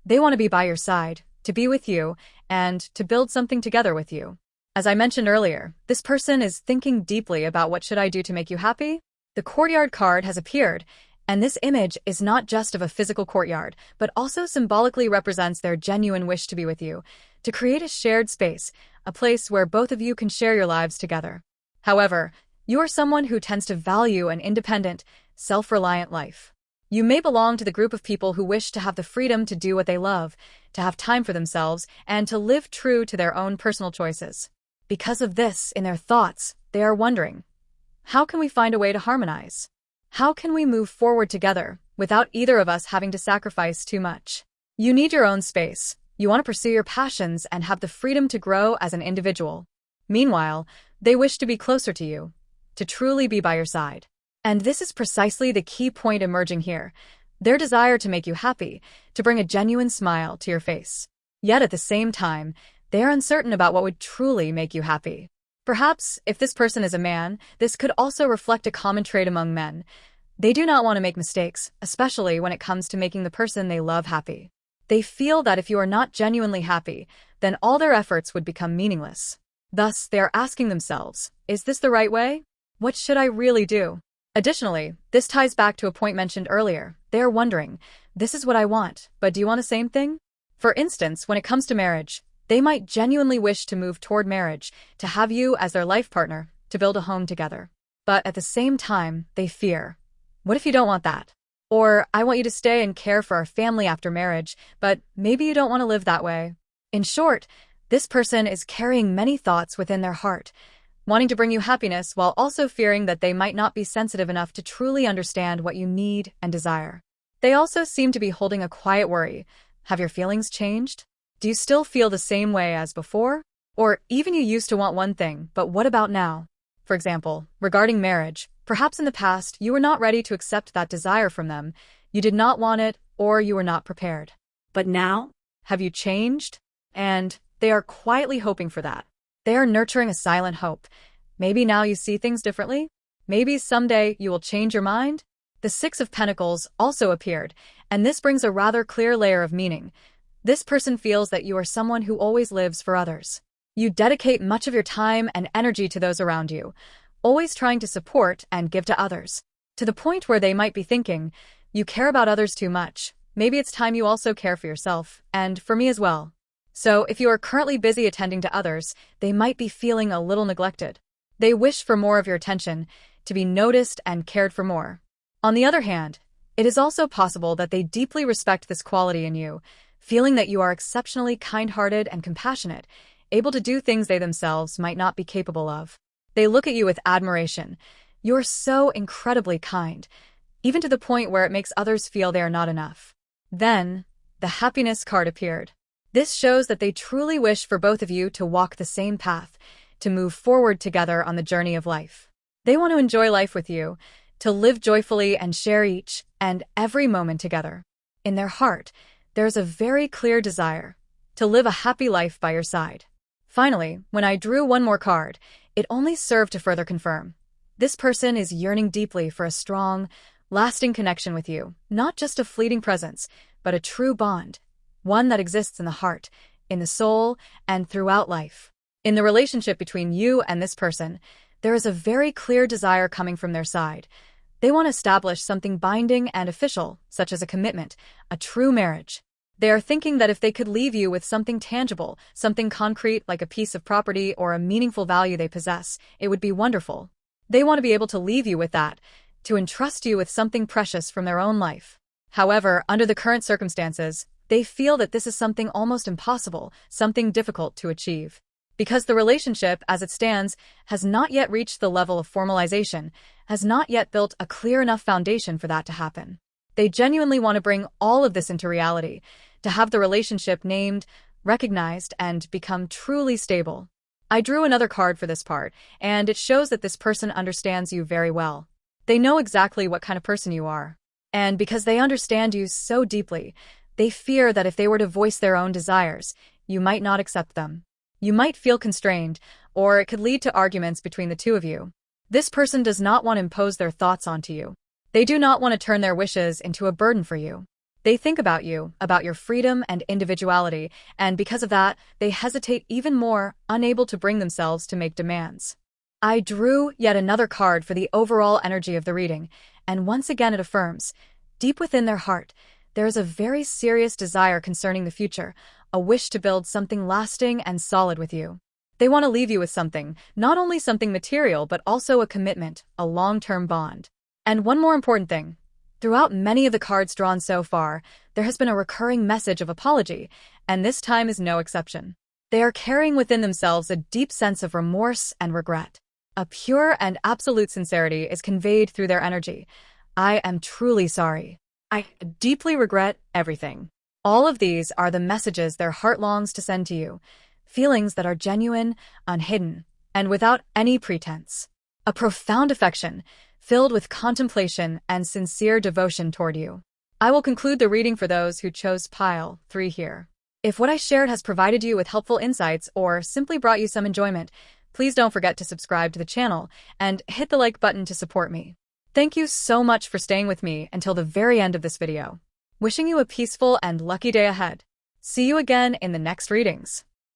They want to be by your side, to be with you, and to build something together with you. As I mentioned earlier, this person is thinking deeply about what should I do to make you happy? The Courtyard card has appeared, And this image is not just of a physical courtyard, but also symbolically represents their genuine wish to be with you, to create a shared space, a place where both of you can share your lives together. However, you are someone who tends to value an independent, self-reliant life. You may belong to the group of people who wish to have the freedom to do what they love, to have time for themselves, and to live true to their own personal choices. Because of this, in their thoughts, they are wondering, how can we find a way to harmonize? How can we move forward together without either of us having to sacrifice too much? You need your own space. You want to pursue your passions and have the freedom to grow as an individual. Meanwhile, they wish to be closer to you, to truly be by your side. And this is precisely the key point emerging here, their desire to make you happy, to bring a genuine smile to your face. Yet at the same time, they are uncertain about what would truly make you happy. Perhaps, if this person is a man, this could also reflect a common trait among men. They do not want to make mistakes, especially when it comes to making the person they love happy. They feel that if you are not genuinely happy, then all their efforts would become meaningless. Thus, they are asking themselves, is this the right way? What should I really do? Additionally, this ties back to a point mentioned earlier. They are wondering, this is what I want, but do you want the same thing? For instance, when it comes to marriage, they might genuinely wish to move toward marriage, to have you as their life partner, to build a home together. But at the same time, they fear, what if you don't want that? Or, I want you to stay and care for our family after marriage, but maybe you don't want to live that way. In short, this person is carrying many thoughts within their heart, wanting to bring you happiness while also fearing that they might not be sensitive enough to truly understand what you need and desire. They also seem to be holding a quiet worry. Have your feelings changed? Do you still feel the same way as before? Or even you used to want one thing, but what about now? For example, regarding marriage, perhaps in the past you were not ready to accept that desire from them, you did not want it, or you were not prepared. But now, have you changed? And they are quietly hoping for that. They are nurturing a silent hope. Maybe now you see things differently? Maybe someday you will change your mind? The Six of Pentacles also appeared, and this brings a rather clear layer of meaning. This person feels that you are someone who always lives for others. You dedicate much of your time and energy to those around you, always trying to support and give to others. To the point where they might be thinking, you care about others too much. Maybe it's time you also care for yourself, and for me as well. So, if you are currently busy attending to others, they might be feeling a little neglected. They wish for more of your attention, to be noticed and cared for more. On the other hand, it is also possible that they deeply respect this quality in you, feeling that you are exceptionally kind-hearted and compassionate, able to do things they themselves might not be capable of. They look at you with admiration. You're so incredibly kind, even to the point where it makes others feel they are not enough. Then, the happiness card appeared. This shows that they truly wish for both of you to walk the same path, to move forward together on the journey of life. They want to enjoy life with you, to live joyfully and share each and every moment together. In their heart, there is a very clear desire to live a happy life by your side. Finally, when I drew one more card, it only served to further confirm. This person is yearning deeply for a strong, lasting connection with you, not just a fleeting presence, but a true bond. One that exists in the heart, in the soul, and throughout life. In the relationship between you and this person, there is a very clear desire coming from their side. They want to establish something binding and official, such as a commitment, a true marriage. They are thinking that if they could leave you with something tangible, something concrete like a piece of property or a meaningful value they possess, it would be wonderful. They want to be able to leave you with that, to entrust you with something precious from their own life. However, under the current circumstances, they feel that this is something almost impossible, something difficult to achieve. Because the relationship, as it stands, has not yet reached the level of formalization, has not yet built a clear enough foundation for that to happen. They genuinely want to bring all of this into reality, to have the relationship named, recognized, and become truly stable. I drew another card for this part, and it shows that this person understands you very well. They know exactly what kind of person you are. And because they understand you so deeply, they fear that if they were to voice their own desires, you might not accept them. You might feel constrained, or it could lead to arguments between the two of you. This person does not want to impose their thoughts onto you. They do not want to turn their wishes into a burden for you. They think about you, about your freedom and individuality, and because of that, they hesitate even more, unable to bring themselves to make demands. I drew yet another card for the overall energy of the reading, and once again it affirms, deep within their heart, there is a very serious desire concerning the future, a wish to build something lasting and solid with you. They want to leave you with something, not only something material, but also a commitment, a long-term bond. And one more important thing. Throughout many of the cards drawn so far, there has been a recurring message of apology, and this time is no exception. They are carrying within themselves a deep sense of remorse and regret. A pure and absolute sincerity is conveyed through their energy. I am truly sorry. I deeply regret everything. All of these are the messages their heart longs to send to you, feelings that are genuine, unhidden, and without any pretense. A profound affection, filled with contemplation and sincere devotion toward you. I will conclude the reading for those who chose pile 3 here. If what I shared has provided you with helpful insights or simply brought you some enjoyment, please don't forget to subscribe to the channel and hit the like button to support me. Thank you so much for staying with me until the very end of this video. Wishing you a peaceful and lucky day ahead. See you again in the next readings.